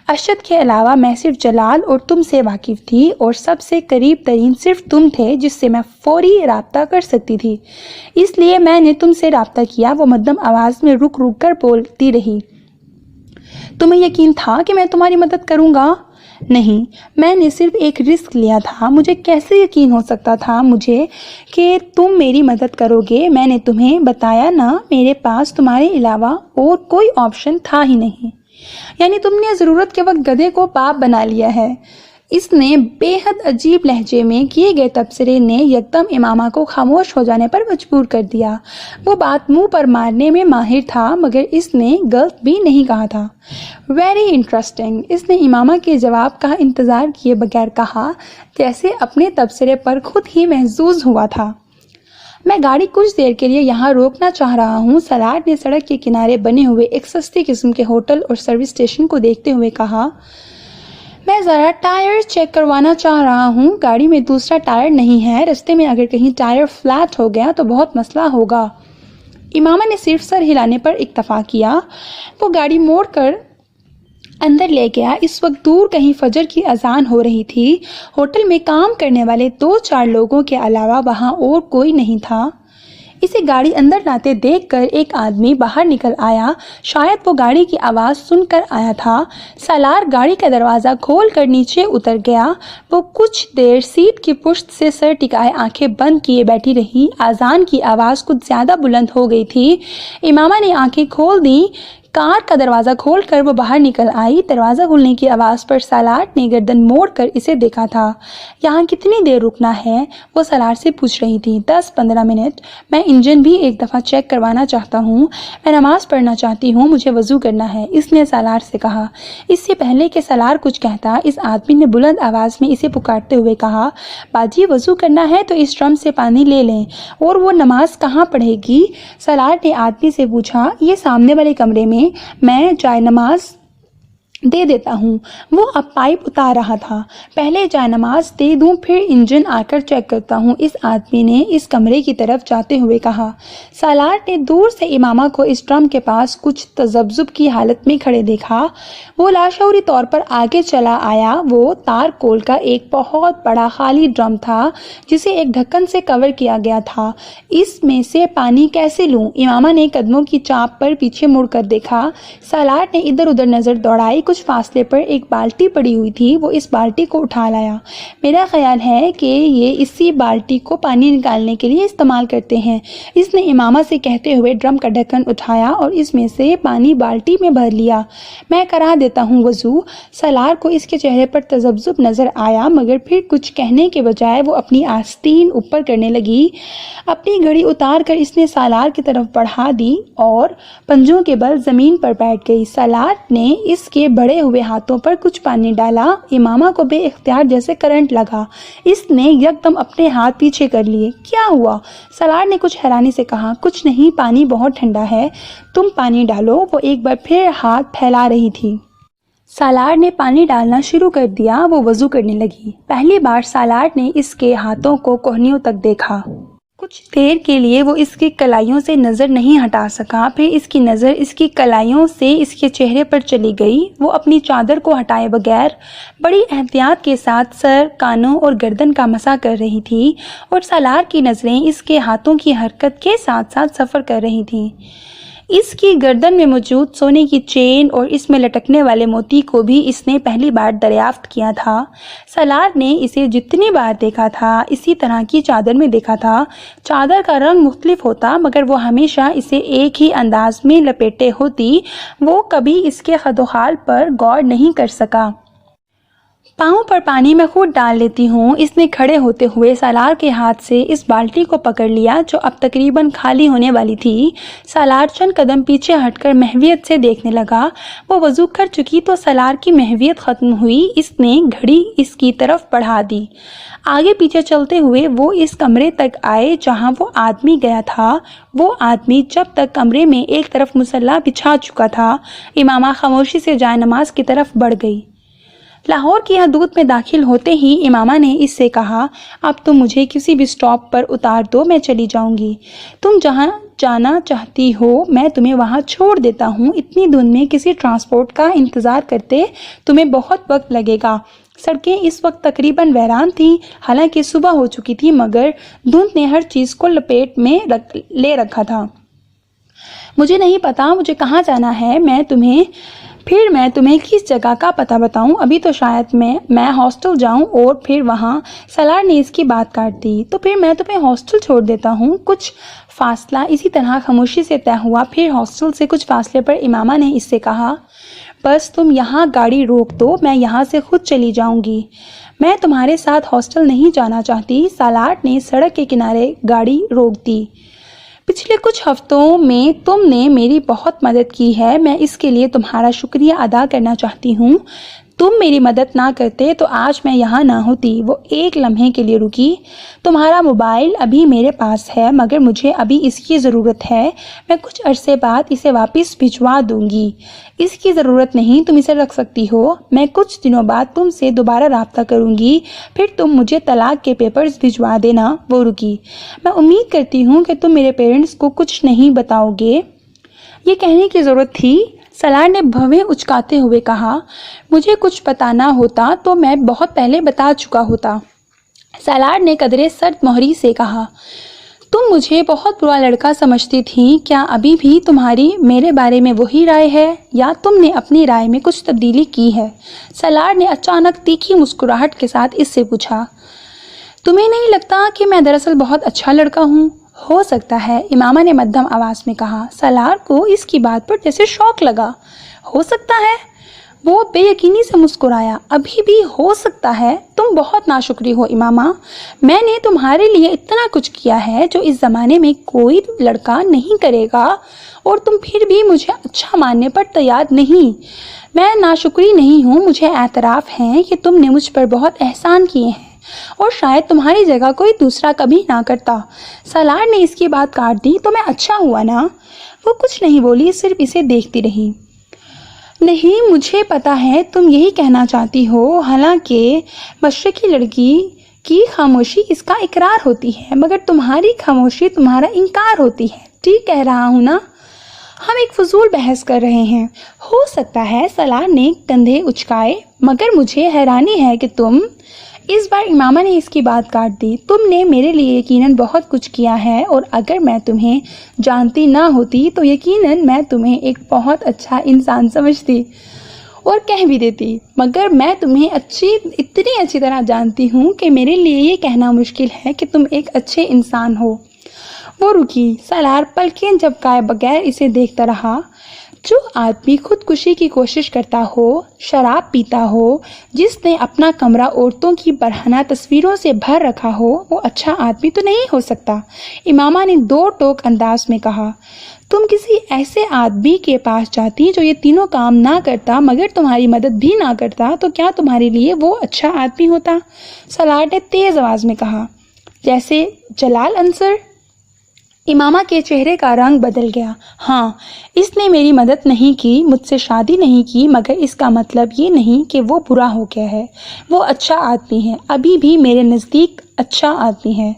ارشد کے علاوہ میں صرف جلال اور تم سے واقف تھی، اور سب سے قریب ترین صرف تم تھے جس سے میں فوری رابطہ کر سکتی تھی، اس لیے میں نے تم سے رابطہ کیا۔ وہ مدھم آواز میں رک رک کر بولتی رہی۔ تمہیں یقین تھا کہ میں تمہاری مدد کروں گا؟ نہیں، میں نے صرف ایک رسک لیا تھا۔ مجھے کیسے یقین ہو سکتا تھا مجھے کہ تم میری مدد کرو گے؟ میں نے تمہیں بتایا نا، میرے پاس تمہارے علاوہ اور کوئی آپشن تھا ہی نہیں۔ یعنی تم نے ضرورت کے وقت گدھے کو باپ بنا لیا ہے؟ اس نے بے حد عجیب لہجے میں کیے گئے تبصرے نے یکدم امامہ کو خاموش ہو جانے پر مجبور کر دیا۔ وہ بات منہ پر مارنے میں ماہر تھا، مگر اس نے غلط بھی نہیں کہا تھا۔ ویری انٹرسٹنگ، اس نے امامہ کے جواب کا انتظار کیے بغیر کہا، جیسے اپنے تبصرے پر خود ہی محظوظ ہوا تھا۔ میں گاڑی کچھ دیر کے لیے یہاں روکنا چاہ رہا ہوں، سالار نے سڑک کے کنارے بنے ہوئے ایک سستی قسم کے ہوٹل اور سروس اسٹیشن کو دیکھتے ہوئے کہا۔ میں ذرا ٹائر چیک کروانا چاہ رہا ہوں، گاڑی میں دوسرا ٹائر نہیں ہے، رستے میں اگر کہیں ٹائر فلیٹ ہو گیا تو بہت مسئلہ ہوگا۔ امامہ نے صرف سر ہلانے پر اکتفا کیا۔ وہ گاڑی موڑ کر اندر لے گیا۔ اس وقت دور کہیں فجر کی اذان ہو رہی تھی۔ ہوٹل میں کام کرنے والے 2-4 لوگوں کے علاوہ وہاں اور کوئی نہیں تھا۔ اسے گاڑی اندر لاتے دیکھ کر ایک آدمی باہر نکل آیا۔ شاید وہ گاڑی کی آواز سن کر آیا تھا۔ سالار گاڑی کا دروازہ کھول کر نیچے اتر گیا۔ وہ کچھ دیر سیٹ کی پشت سے سر ٹکائے آنکھیں بند کیے بیٹھی رہی۔ اذان کی آواز کچھ زیادہ بلند ہو گئی تھی۔ امامہ نے آنکھیں کھول دیں۔ کار کا دروازہ کھول کر وہ باہر نکل آئی۔ دروازہ کھلنے کی آواز پر سالار نے گردن موڑ کر اسے دیکھا تھا۔ یہاں کتنی دیر رکنا ہے؟ وہ سالار سے پوچھ رہی تھی۔ 10-15 منٹ۔ میں انجن بھی ایک دفعہ چیک کروانا چاہتا ہوں۔ میں نماز پڑھنا چاہتی ہوں، مجھے وضو کرنا ہے، اس نے سالار سے کہا۔ اس سے پہلے کہ سالار کچھ کہتا، اس آدمی نے بلند آواز میں اسے پکارتے ہوئے کہا، باجی وضو کرنا ہے تو اس ڈرم سے پانی لے لیں۔ اور وہ نماز کہاں پڑھے گی؟ سالار نے آدمی سے پوچھا۔ یہ سامنے والے کمرے میں جائے نماز دے دیتا ہوں۔ وہ اب پائپ اتار رہا تھا۔ پہلے جائے نماز دے دوں پھر انجن آ کر چیک کرتا ہوں، اس آدمی نے اس کمرے کی طرف جاتے ہوئے کہا۔ سالار نے دور سے امامہ کو اس ڈرم کے پاس کچھ تذبذب کی حالت میں کھڑے دیکھا۔ وہ لاشعوری طور پر آگے چلا آیا۔ وہ تارکول کا ایک بہت بڑا خالی ڈرم تھا جسے ایک ڈھکن سے کور کیا گیا تھا۔ اس میں سے پانی کیسے لوں؟ امامہ نے قدموں کی چاپ پر پیچھے مڑ کر دیکھا۔ سالار نے ادھر ادھر نظر دوڑائی۔ کچھ فاصلے پر ایک بالٹی پڑی ہوئی تھی۔ وہ اس بالٹی کو اٹھا لایا۔ میرا خیال ہے کہ یہ اسی بالٹی کو پانی نکالنے کے لیے استعمال کرتے ہیں، اس نے امامہ سے کہتے ہوئے ڈرم کا ڈھکن اٹھایا اور اس میں سے پانی بالٹی میں بھر لیا۔ میں کرا دیتا ہوں وضو۔ سالار کو اس کے چہرے پر تذبذب نظر آیا مگر پھر کچھ کہنے کے بجائے وہ اپنی آستین اوپر کرنے لگی۔ اپنی گھڑی اتار کر اس نے سالار کی طرف بڑھا دی اور پنجوں کے بل زمین پر بیٹھ گئی۔ سالار نے اس کے بڑے ہوئے ہاتھوں پر کچھ پانی ڈالا۔ امامہ کو بے اختیار جیسے کرنٹ لگا۔ اس نے یکدم اپنے ہاتھ پیچھے کر لیے۔ کیا ہوا؟ سالار نے کچھ حیرانی سے کہا۔ کچھ نہیں، پانی بہت ٹھنڈا ہے، تم پانی ڈالو۔ وہ ایک بار پھر ہاتھ پھیلا رہی تھی۔ سالار نے پانی ڈالنا شروع کر دیا۔ وہ وضو کرنے لگی۔ پہلی بار سالار نے اس کے ہاتھوں کو کوہنیوں تک دیکھا۔ کچھ دیر کے لیے وہ اس کی کلائیوں سے نظر نہیں ہٹا سکا۔ پھر اس کی نظر اس کی کلائیوں سے اس کے چہرے پر چلی گئی۔ وہ اپنی چادر کو ہٹائے بغیر بڑی احتیاط کے ساتھ سر، کانوں اور گردن کا مسح کر رہی تھی اور سالار کی نظریں اس کے ہاتھوں کی حرکت کے ساتھ ساتھ سفر کر رہی تھیں۔ اس کی گردن میں موجود سونے کی چین اور اس میں لٹکنے والے موتی کو بھی اس نے پہلی بار دریافت کیا تھا۔ سالار نے اسے جتنی بار دیکھا تھا اسی طرح کی چادر میں دیکھا تھا۔ چادر کا رنگ مختلف ہوتا مگر وہ ہمیشہ اسے ایک ہی انداز میں لپیٹے ہوتی۔ وہ کبھی اس کے خد و خال پر غور نہیں کر سکا۔ پاؤں پر پانی میں خود ڈال لیتی ہوں۔ اس نے کھڑے ہوتے ہوئے سالار کے ہاتھ سے اس بالٹی کو پکڑ لیا جو اب تقریباً خالی ہونے والی تھی۔ سالار چند قدم پیچھے ہٹ کر محویت سے دیکھنے لگا۔ وہ وضو کر چکی تو سالار کی محویت ختم ہوئی۔ اس نے گھڑی اس کی طرف بڑھا دی۔ آگے پیچھے چلتے ہوئے وہ اس کمرے تک آئے جہاں وہ آدمی گیا تھا۔ وہ آدمی جب تک کمرے میں ایک طرف مصلی بچھا چکا تھا۔ امامہ خاموشی سے جائے نماز کی طرف بڑھ گئی۔ لاہور کی حدود میں داخل ہوتے ہی امامہ نے اس سے کہا، اب تم مجھے کسی بھی سٹاپ پر اتار دو، میں چلی جاؤں گی۔ تم جہاں جانا چاہتی ہو میں تمہیں وہاں چھوڑ دیتا ہوں۔ اتنی دھند میں کسی ٹرانسپورٹ کا انتظار کرتے تمہیں بہت وقت لگے گا۔ سڑکیں اس وقت تقریباً ویران تھیں، حالانکہ صبح ہو چکی تھی مگر دھند نے ہر چیز کو لپیٹ میں لے رکھا تھا۔ مجھے نہیں پتا مجھے کہاں جانا ہے، میں تمہیں کس جگہ کا پتہ بتاؤں؟ ابھی تو شاید میں ہاسٹل جاؤں اور پھر وہاں۔ سالار نے اس کی بات کاٹ دی۔ تو پھر میں تمہیں ہاسٹل چھوڑ دیتا ہوں۔ کچھ فاصلہ اسی طرح خاموشی سے طے ہوا۔ پھر ہاسٹل سے کچھ فاصلے پر امامہ نے اس سے کہا، بس تم یہاں گاڑی روک دو، میں یہاں سے خود چلی جاؤں گی۔ میں تمہارے ساتھ ہاسٹل نہیں جانا چاہتی۔ سالار نے سڑک کے کنارے گاڑی روک دی۔ پچھلے کچھ ہفتوں میں تم نے میری بہت مدد کی ہے، میں اس کے لیے تمہارا شکریہ ادا کرنا چاہتی ہوں۔ تم میری مدد نہ کرتے تو آج میں یہاں نہ ہوتی۔ وہ ایک لمحے کے لیے رکی۔ تمہارا موبائل ابھی میرے پاس ہے مگر مجھے ابھی اس کی ضرورت ہے، میں کچھ عرصے بعد اسے واپس بھجوا دوں گی۔ اس کی ضرورت نہیں، تم اسے رکھ سکتی ہو، میں کچھ دنوں بعد تم سے دوبارہ رابطہ کروں گی، پھر تم مجھے طلاق کے پیپرز بھجوا دینا۔ وہ رکی۔ میں امید کرتی ہوں کہ تم میرے پیرنٹس کو کچھ نہیں بتاؤ گے۔ یہ کہنے کی ضرورت تھی؟ سالار نے بھویں اچکاتے ہوئے کہا، مجھے کچھ بتانا ہوتا تو میں بہت پہلے بتا چکا ہوتا۔ سالار نے قدرے سرد مہری سے کہا، تم مجھے بہت برا لڑکا سمجھتی تھیں، کیا ابھی بھی تمہاری میرے بارے میں وہی رائے ہے یا تم نے اپنی رائے میں کچھ تبدیلی کی ہے؟ سالار نے اچانک تیکھی مسکراہٹ کے ساتھ اس سے پوچھا، تمہیں نہیں لگتا کہ میں دراصل بہت اچھا لڑکا ہوں؟ ہو سکتا ہے، امامہ نے مدھم آواز میں کہا۔ سالار کو اس کی بات پر جیسے شوق لگا۔ ہو سکتا ہے؟ وہ بے یقینی سے مسکرایا۔ ابھی بھی ہو سکتا ہے؟ تم بہت ناشکری ہو امامہ، میں نے تمہارے لیے اتنا کچھ کیا ہے جو اس زمانے میں کوئی لڑکا نہیں کرے گا، اور تم پھر بھی مجھے اچھا ماننے پر تیار نہیں۔ میں ناشکری نہیں ہوں، مجھے اعتراف ہے کہ تم نے مجھ پر بہت احسان کیے ہیں اور شاید تمہاری جگہ کوئی دوسرا کبھی نہ کرتا۔ سالار نے اس کی بات کاٹ دی، تو میں اچھا ہوا نا؟ وہ کچھ نہیں بولی، صرف اسے دیکھتی رہی۔ نہیں، مجھے پتا ہے تم یہی کہنا چاہتی ہو، حالانکہ مشرقی لڑکی کی خاموشی اس کا اقرار ہوتی ہے، مگر تمہاری خاموشی تمہارا انکار ہوتی ہے۔ ٹھیک کہہ رہا ہوں نا؟ ہم ایک فضول بحث کر رہے ہیں۔ ہو سکتا ہے، سالار نے کندھے اچکائے، مگر مجھے حیرانی ہے کہ تم… اس بار امامہ نے اس کی بات کاٹ دی۔ تم نے میرے لیے یقیناً بہت کچھ کیا ہے، اور اگر میں تمہیں جانتی نہ ہوتی تو یقیناً میں تمہیں ایک بہت اچھا انسان سمجھتی اور کہہ بھی دیتی، مگر میں تمہیں اتنی اچھی طرح جانتی ہوں کہ میرے لیے یہ کہنا مشکل ہے کہ تم ایک اچھے انسان ہو۔ وہ رکی۔ سالار پلکیں جھپکائے بغیر اسے دیکھتا رہا۔ جو آدمی خودکشی کی کوشش کرتا ہو، شراب پیتا ہو، جس نے اپنا کمرہ عورتوں کی برہنہ تصویروں سے بھر رکھا ہو، وہ اچھا آدمی تو نہیں ہو سکتا۔ امامہ نے دو ٹوک انداز میں کہا، تم کسی ایسے آدمی کے پاس جاتی جو یہ تینوں کام نہ کرتا مگر تمہاری مدد بھی نہ کرتا، تو کیا تمہارے لیے وہ اچھا آدمی ہوتا؟ سالار نے تیز آواز میں کہا، جیسے جلال انصر؟ امامہ کے چہرے کا رنگ بدل گیا۔ ہاں، اس نے میری مدد نہیں کی، مجھ سے شادی نہیں کی، مگر اس کا مطلب یہ نہیں کہ وہ برا ہو گیا ہے۔ وہ اچھا آدمی ہے، ابھی بھی میرے نزدیک اچھا آدمی ہے،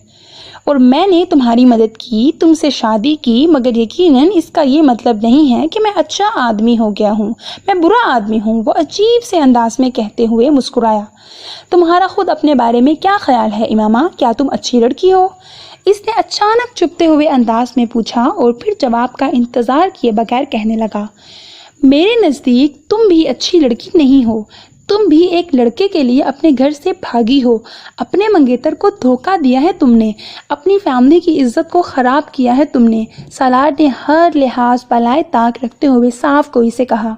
اور میں نے تمہاری مدد کی، تم سے شادی کی، مگر یقیناً اس کا یہ مطلب نہیں ہے کہ میں اچھا آدمی ہو گیا ہوں، میں برا آدمی ہوں۔ وہ عجیب سے انداز میں کہتے ہوئے مسکرایا۔ تمہارا خود اپنے بارے میں کیا خیال ہے امامہ؟ کیا تم اچھی لڑکی ہو؟ اس نے اچانک چپتے ہوئے انداز میں پوچھا، اور پھر جواب کا انتظار کیے بغیر کہنے لگا، میرے نزدیک تم بھی اچھی لڑکی نہیں ہو۔ تم بھی ایک لڑکے کے لیے اپنے گھر سے بھاگی ہو، اپنے منگیتر کو دھوکہ دیا ہے تم نے، اپنی فیملی کی عزت کو خراب کیا ہے تم نے۔ سالار نے ہر لحاظ بالائے طاق رکھتے ہوئے صاف گوئی سے کہا۔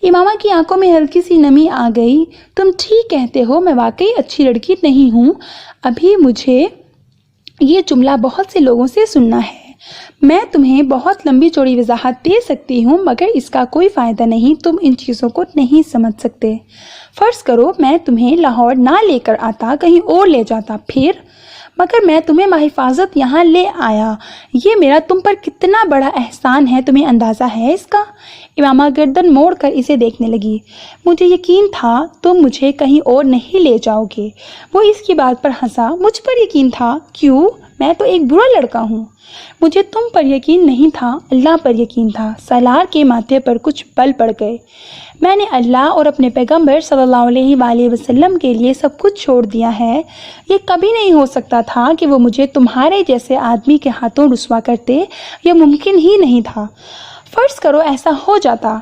امامہ کی آنکھوں میں ہلکی سی نمی آ گئی۔ تم ٹھیک کہتے ہو، میں واقعی اچھی لڑکی نہیں ہوں۔ ابھی مجھے یہ جملہ بہت سے لوگوں سے سننا ہے۔ میں تمہیں بہت لمبی چوڑی وضاحت دے سکتی ہوں، مگر اس کا کوئی فائدہ نہیں، تم ان چیزوں کو نہیں سمجھ سکتے۔ فرض کرو میں تمہیں لاہور نہ لے کر آتا، کہیں اور لے جاتا، پھر؟ مگر میں تمہیں بحفاظت یہاں لے آیا، یہ میرا تم پر کتنا بڑا احسان ہے، تمہیں اندازہ ہے اس کا؟ امامہ گردن موڑ کر اسے دیکھنے لگی۔ مجھے یقین تھا تم مجھے کہیں اور نہیں لے جاؤ گے۔ وہ اس کی بات پر ہنسا۔ مجھ پر یقین تھا؟ کیوں؟ میں تو ایک برا لڑکا ہوں۔ مجھے تم پر یقین نہیں تھا، اللہ پر یقین تھا۔ سالار کے ماتھے پر کچھ بل پڑ گئے۔ میں نے اللہ اور اپنے پیغمبر صلی اللہ علیہ وآلہ وسلم کے لیے سب کچھ چھوڑ دیا ہے۔ یہ کبھی نہیں ہو سکتا تھا کہ وہ مجھے تمہارے جیسے آدمی کے ہاتھوں رسوا کرتے، یہ ممکن ہی نہیں تھا۔ فرض کرو ایسا ہو جاتا۔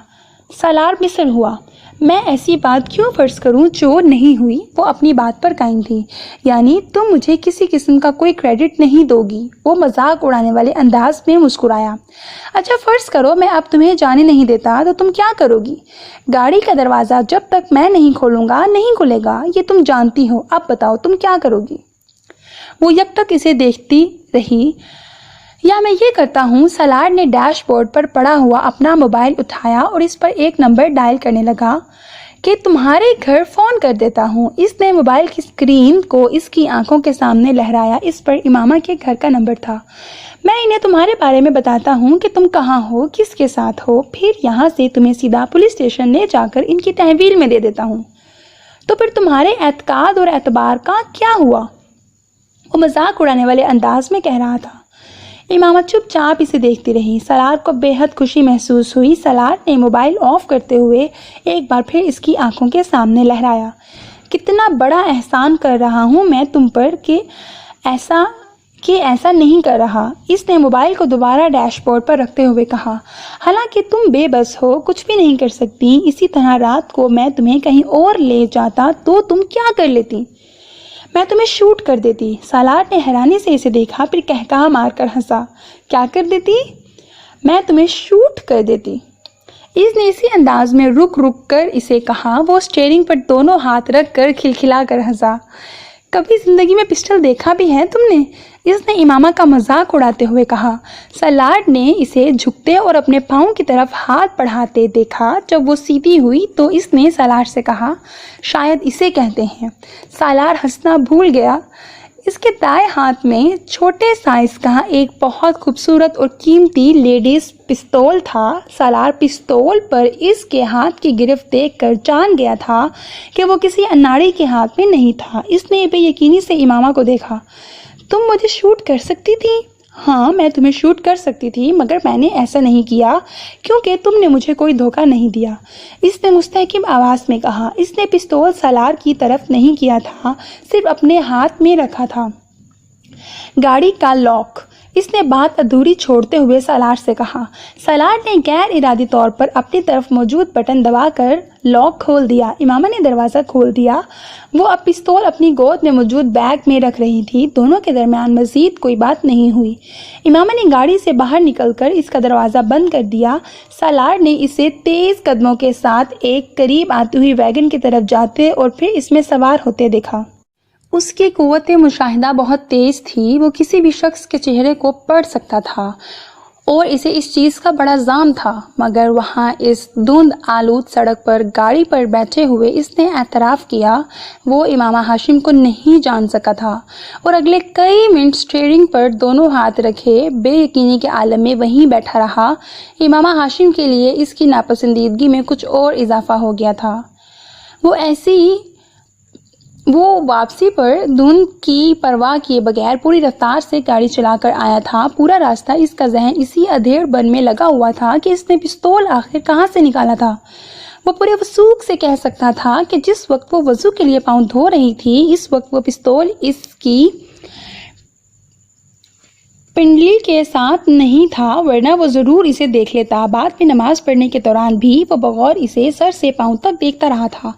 سالار مصر ہوا۔ میں ایسی بات کیوں فرض کروں جو نہیں ہوئی؟ وہ اپنی بات پر قائم تھی۔ یعنی تم مجھے کسی قسم کا کوئی کریڈٹ نہیں دو گی؟ وہ مذاق اڑانے والے انداز میں مسکرایا۔ اچھا فرض کرو میں اب تمہیں جانے نہیں دیتا تو تم کیا کرو گی؟ گاڑی کا دروازہ جب تک میں نہیں کھولوں گا نہیں کھلے گا، یہ تم جانتی ہو۔ اب بتاؤ تم کیا کرو گی؟ وہ یک تک اسے دیکھتی رہی۔ یا میں یہ کرتا ہوں۔ سالار نے ڈیش بورڈ پر پڑا ہوا اپنا موبائل اٹھایا اور اس پر ایک نمبر ڈائل کرنے لگا۔ کہ تمہارے گھر فون کر دیتا ہوں۔ اس نے موبائل کی اسکرین کو اس کی آنکھوں کے سامنے لہرایا۔ اس پر امامہ کے گھر کا نمبر تھا۔ میں انہیں تمہارے بارے میں بتاتا ہوں کہ تم کہاں ہو، کس کے ساتھ ہو، پھر یہاں سے تمہیں سیدھا پولیس اسٹیشن لے جا کر ان کی تحویل میں دے دیتا ہوں۔ تو پھر تمہارے اعتقاد اور اعتبار کا کیا ہوا؟ وہ مذاق اڑانے والے انداز میں کہہ رہا تھا۔ امامہ چپ چاپ اسے دیکھتی رہی۔ سالار کو بے حد خوشی محسوس ہوئی۔ سالار نے موبائل آف کرتے ہوئے ایک بار پھر اس کی آنکھوں کے سامنے لہرایا۔ کتنا بڑا احسان کر رہا ہوں میں تم پر کہ ایسا نہیں کر رہا۔ اس نے موبائل کو دوبارہ ڈیش بورڈ پر رکھتے ہوئے کہا۔ حالانکہ تم بے بس ہو، کچھ بھی نہیں کر سکتی۔ اسی طرح رات کو میں تمہیں کہیں اور لے جاتا تو تم کیا کر لیتی؟ میں تمہیں شوٹ کر دیتی۔ سالار نے حیرانی سے اسے دیکھا، پھر کہکہا مار کر ہنسا۔ کیا کر دیتی؟ میں تمہیں شوٹ کر دیتی۔ اس نے اسی انداز میں رک کر اسے کہا۔ وہ اسٹیئرنگ پر دونوں ہاتھ رکھ کر کھلکھلا کر ہنسا۔ کبھی زندگی میں پسٹل دیکھا بھی ہے تم نے؟ اس نے امامہ کا مذاق اڑاتے ہوئے کہا۔ سالار نے اسے جھکتے اور اپنے پاؤں کی طرف ہاتھ بڑھاتے دیکھا۔ جب وہ سیدھی ہوئی تو اس نے سالار سے کہا، شاید اسے کہتے ہیں۔ سالار ہنسنا بھول گیا۔ اس کے دائیں ہاتھ میں چھوٹے سائز کا ایک بہت خوبصورت اور قیمتی لیڈیز پستول تھا۔ سالار پستول پر اس کے ہاتھ کی گرفت دیکھ کر جان گیا تھا کہ وہ کسی اناڑی کے ہاتھ میں نہیں تھا۔ اس نے بے یقینی سے امامہ کو دیکھا۔ تم مجھے شوٹ کر سکتی تھی؟ ہاں، میں تمہیں شوٹ کر سکتی تھی، مگر میں نے ایسا نہیں کیا کیونکہ تم نے مجھے کوئی دھوکہ نہیں دیا، اس نے مستحکم آواز میں کہا۔ اس نے پستول سالار کی طرف نہیں کیا تھا، صرف اپنے ہاتھ میں رکھا تھا۔ گاڑی کا لاک، اس نے بات ادھوری چھوڑتے ہوئے سالار سے کہا۔ سالار نے غیر ارادی طور پر اپنی طرف موجود بٹن دبا کر لاک کھول دیا۔ امامہ نے دروازہ کھول دیا۔ وہ اب پستول اپنی گود میں موجود بیگ میں رکھ رہی تھی۔ دونوں کے درمیان مزید کوئی بات نہیں ہوئی۔ امامہ نے گاڑی سے باہر نکل کر اس کا دروازہ بند کر دیا۔ سالار نے اسے تیز قدموں کے ساتھ ایک قریب آتی ہوئی ویگن کی طرف جاتے اور پھر اس میں سوار ہوتے دیکھا۔ اس کی قوت مشاہدہ بہت تیز تھی۔ وہ کسی بھی شخص کے چہرے کو پڑھ سکتا تھا اور اسے اس چیز کا بڑا ظلم تھا، مگر وہاں اس دھند آلود سڑک پر گاڑی پر بیٹھے ہوئے اس نے اعتراف کیا وہ امامہ ہاشم کو نہیں جان سکا تھا، اور اگلے کئی منٹ اسٹیئرنگ پر دونوں ہاتھ رکھے بے یقینی کے عالم میں وہیں بیٹھا رہا۔ امامہ ہاشم کے لیے اس کی ناپسندیدگی میں کچھ اور اضافہ ہو گیا تھا۔ وہ واپسی پر دھند کی پرواہ کیے بغیر پوری رفتار سے گاڑی چلا کر آیا تھا۔ پورا راستہ اس کا ذہن اسی ادھیڑ بن میں لگا ہوا تھا کہ اس نے پستول آخر کہاں سے نکالا تھا۔ وہ پورے وثوق سے کہہ سکتا تھا کہ جس وقت وہ وضو کے لیے پاؤں دھو رہی تھی اس وقت وہ پستول اس کی پنڈلی کے ساتھ نہیں تھا، ورنہ وہ ضرور اسے دیکھ لیتا۔ بعد میں نماز پڑھنے کے دوران بھی وہ بغور اسے سر سے پاؤں تک دیکھتا رہا تھا۔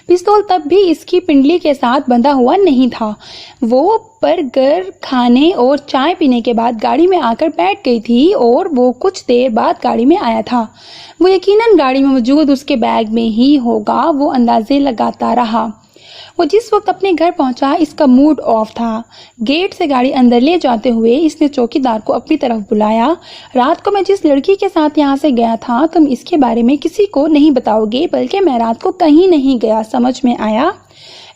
پستول تب بھی اس کی پنڈلی کے ساتھ بندھا ہوا نہیں تھا۔ وہ برگر کھانے اور چائے پینے کے بعد گاڑی میں آ کر بیٹھ گئی تھی اور وہ کچھ دیر بعد گاڑی میں آیا تھا۔ وہ یقیناً گاڑی میں موجود اس کے بیگ میں ہی ہوگا، وہ اندازے لگاتا رہا۔ وہ جس وقت اپنے گھر پہنچا اس کا موڈ آف تھا۔ گیٹ سے گاڑی اندر لے جاتے ہوئے اس نے چوکیدار کو اپنی طرف بلایا۔ رات کو میں جس لڑکی کے ساتھ یہاں سے گیا تھا تم اس کے بارے میں کسی کو نہیں بتاؤ گے، بلکہ میں رات کو کہیں نہیں گیا، سمجھ میں آیا؟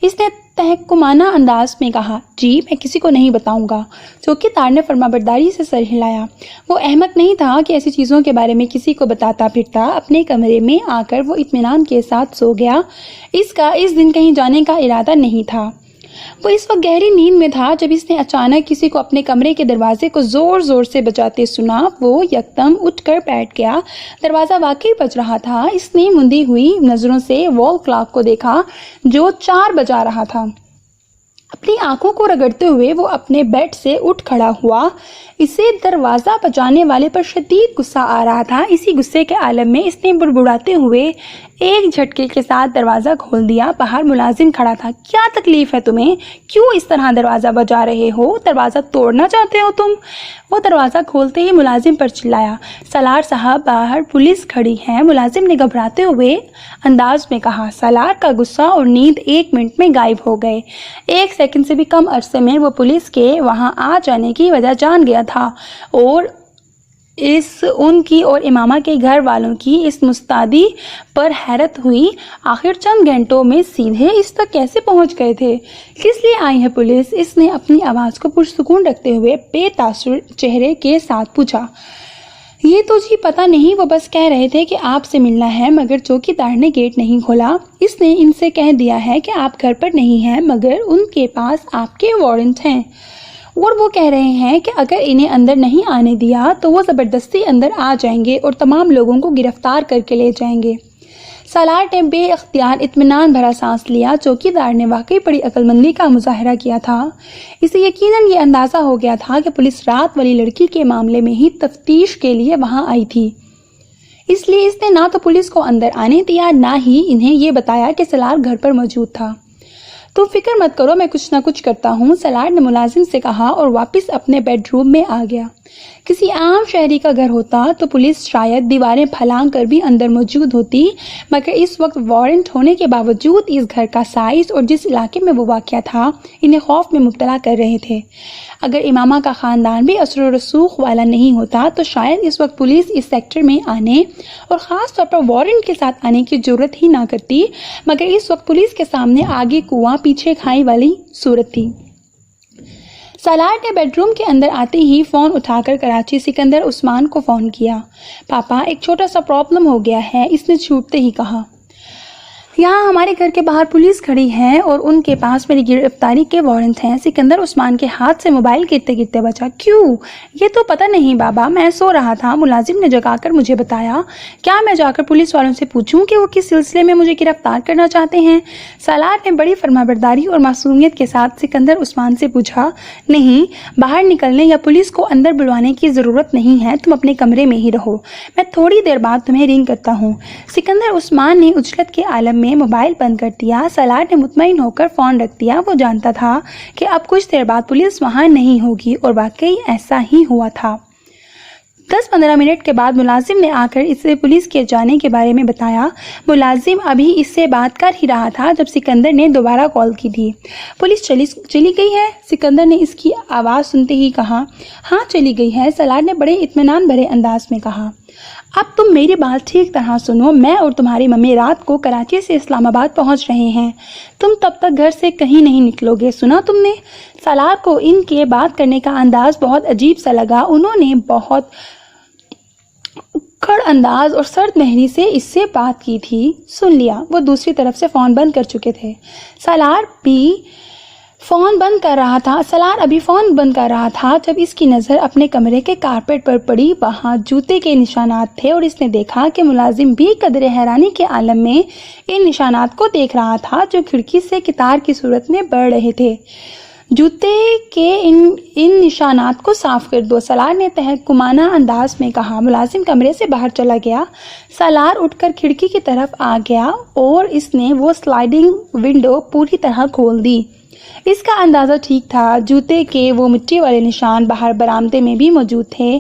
اس نے تحکمانہ انداز میں کہا۔ جی، میں کسی کو نہیں بتاؤں گا۔ چوکیدار نے فرمانبرداری سے سر ہلایا۔ وہ احمق نہیں تھا کہ ایسی چیزوں کے بارے میں کسی کو بتاتا پھرتا۔ اپنے کمرے میں آ کر وہ اطمینان کے ساتھ سو گیا۔ اس کا اس دن کہیں جانے کا ارادہ نہیں تھا۔ وہ اس وقت گہری نیند میں تھا جب اس نے اچانک کسی کو اپنے کمرے کے دروازے کو زور زور سے بجاتے سنا۔ وہ یکدم اٹھ کر بیٹھ گیا۔ دروازہ واقعی بج رہا تھا۔ اس نے مندی ہوئی نظروں سے وال کلاک کو دیکھا جو 4 بجا رہا تھا۔ اپنی آنکھوں کو رگڑتے ہوئے وہ اپنے بیڈ سے اٹھ کھڑا ہوا۔ اسے دروازہ بجانے والے پر شدید غصہ آ رہا تھا۔ اسی غصے کے عالم میں اس نے بڑبڑاتے ہوئے ایک جھٹکے کے ساتھ دروازہ کھول دیا۔ باہر ملازم کھڑا تھا۔ کیا تکلیف ہے تمہیں؟ کیوں اس طرح دروازہ بجا رہے ہو؟ دروازہ توڑنا چاہتے ہو تم؟ وہ دروازہ کھولتے ہی ملازم پر چلایا۔ سالار صاحب، باہر پولیس کھڑی ہے، ملازم نے گھبراتے ہوئے انداز میں کہا۔ سالار کا غصہ اور نیند 1 منٹ میں غائب ہو گئے۔ 1 سیکنڈ سے بھی کم عرصے میں وہ پولیس کے وہاں آ جانے کی وجہ جان گیا تھا اور ان کی اور امامہ کے گھر والوں کی اس مستعدی پر حیرت ہوئی۔ آخر چند گھنٹوں میں سیدھے اس تک کیسے پہنچ گئے تھے؟ کس لیے آئی ہے پولیس؟ اس نے اپنی آواز کو پرسکون رکھتے ہوئے بے تاثر چہرے کے ساتھ پوچھا۔ یہ تو جی پتہ نہیں، وہ بس کہہ رہے تھے کہ آپ سے ملنا ہے، مگر چوکیدار نے گیٹ نہیں کھولا۔ اس نے ان سے کہہ دیا ہے کہ آپ گھر پر نہیں ہیں، مگر ان کے پاس آپ کے وارنٹ ہیں، اور وہ کہہ رہے ہیں کہ اگر انہیں اندر نہیں آنے دیا تو وہ زبردستی اندر آ جائیں گے اور تمام لوگوں کو گرفتار کر کے لے جائیں گے۔ سالار نے بے اختیار اطمینان بھرا سانس لیا۔ چوکیدار نے واقعی بڑی عقل مندی کا مظاہرہ کیا تھا۔ اسے یقیناً یہ اندازہ ہو گیا تھا کہ پولیس رات والی لڑکی کے معاملے میں ہی تفتیش کے لیے وہاں آئی تھی، اس لیے اس نے نہ تو پولیس کو اندر آنے دیا، نہ ہی انہیں یہ بتایا کہ سالار گھر پر موجود تھا۔ تم فکر مت کرو، میں کچھ نہ کچھ کرتا ہوں، سالار نے ملازم سے کہا اور واپس اپنے بیڈ روم میں آ گیا۔ کسی عام شہری کا گھر ہوتا تو پولیس شاید دیواریں پھلانگ کر بھی اندر موجود ہوتی، مگر اس وقت وارنٹ ہونے کے باوجود اس گھر کا سائز اور جس علاقے میں وہ واقع تھا انہیں خوف میں مبتلا کر رہے تھے۔ اگر امامہ کا خاندان بھی اثر و رسوخ والا نہیں ہوتا تو شاید اس وقت پولیس اس سیکٹر میں آنے اور خاص طور پر وارنٹ کے ساتھ آنے کی جرات ہی نہ کرتی، مگر اس وقت پولیس کے سامنے آگے کنواں پیچھے کھائی والی صورت تھی۔ سالار نے بیڈ روم کے اندر آتے ہی فون اٹھا کر کراچی سکندر عثمان کو فون کیا۔ پاپا، ایک چھوٹا سا پرابلم ہو گیا ہے، اس نے چھوٹتے ہی کہا۔ یہاں ہمارے گھر کے باہر پولیس کھڑی ہے اور ان کے پاس میری گرفتاری کے وارنٹ ہیں۔ سکندر عثمان کے ہاتھ سے موبائل گرتے گرتے بچا۔ کیوں؟ یہ تو پتہ نہیں بابا، میں سو رہا تھا، ملازم نے جگا کر مجھے بتایا۔ کیا میں جا کر پولیس والوں سے پوچھوں کہ وہ کس سلسلے میں مجھے گرفتار کرنا چاہتے ہیں؟ سالار نے بڑی فرمانبرداری اور معصومیت کے ساتھ سکندر عثمان سے پوچھا۔ نہیں، باہر نکلنے یا پولیس کو اندر بلوانے کی ضرورت نہیں ہے، تم اپنے کمرے میں ہی رہو، میں تھوڑی دیر بعد تمہیں رنگ کرتا ہوں۔ سکندر عثمان نے اجلت کے عالم میں موبائل بند کر دیا۔ سالار نے مطمئن ہو کر فون رکھ دیا۔ وہ جانتا تھا کہ اب کچھ دیر بعد پولیس وہاں نہیں ہوگی، اور واقعی ایسا ہی ہوا تھا۔ 10-15 منٹ کے بعد ملازم نے آ کر اسے پولیس کے جانے کے بارے میں بتایا۔ ملازم ابھی اس سے بات کر ہی رہا تھا جب سکندر نے دوبارہ کال کی تھی۔ پولیس چلی گئی ہے؟ سکندر نے اس کی آواز سنتے ہی کہا۔ ہاں چلی گئی ہے، سالار نے بڑے اطمینان بھرے انداز میں کہا۔ اب تم میری بات ٹھیک طرح سنو، میں اور تمہاری ممی رات کو کراچی سے اسلام آباد پہنچ رہے ہیں، تم تب تک گھر سے کہیں نہیں نکلو گے، سنا تم نے؟ سالار کو ان کے بات کرنے کا انداز بہت عجیب سا لگا۔ انہوں نے بہت اکڑ انداز اور سرد مہری سے اس سے بات کی تھی۔ سن لیا، وہ دوسری طرف سے فون بند کر چکے تھے۔ سالار ابھی فون بند کر رہا تھا جب اس کی نظر اپنے کمرے کے کارپیٹ پر پڑی۔ وہاں جوتے کے نشانات تھے اور اس نے دیکھا کہ ملازم بھی قدر حیرانی کے عالم میں ان نشانات کو دیکھ رہا تھا جو کھڑکی سے قطار کی صورت میں بڑھ رہے تھے۔ جوتے کے ان نشانات کو صاف کر دو، سالار نے تحکمانہ انداز میں کہا۔ ملازم کمرے سے باہر چلا گیا۔ سالار اٹھ کر کھڑکی کی طرف آ گیا اور اس نے وہ سلائڈنگ ونڈو پوری طرح کھول دی۔ اس کا اندازہ ٹھیک تھا، جوتے کے وہ مٹی والے نشان باہر برآمدے میں بھی موجود تھے۔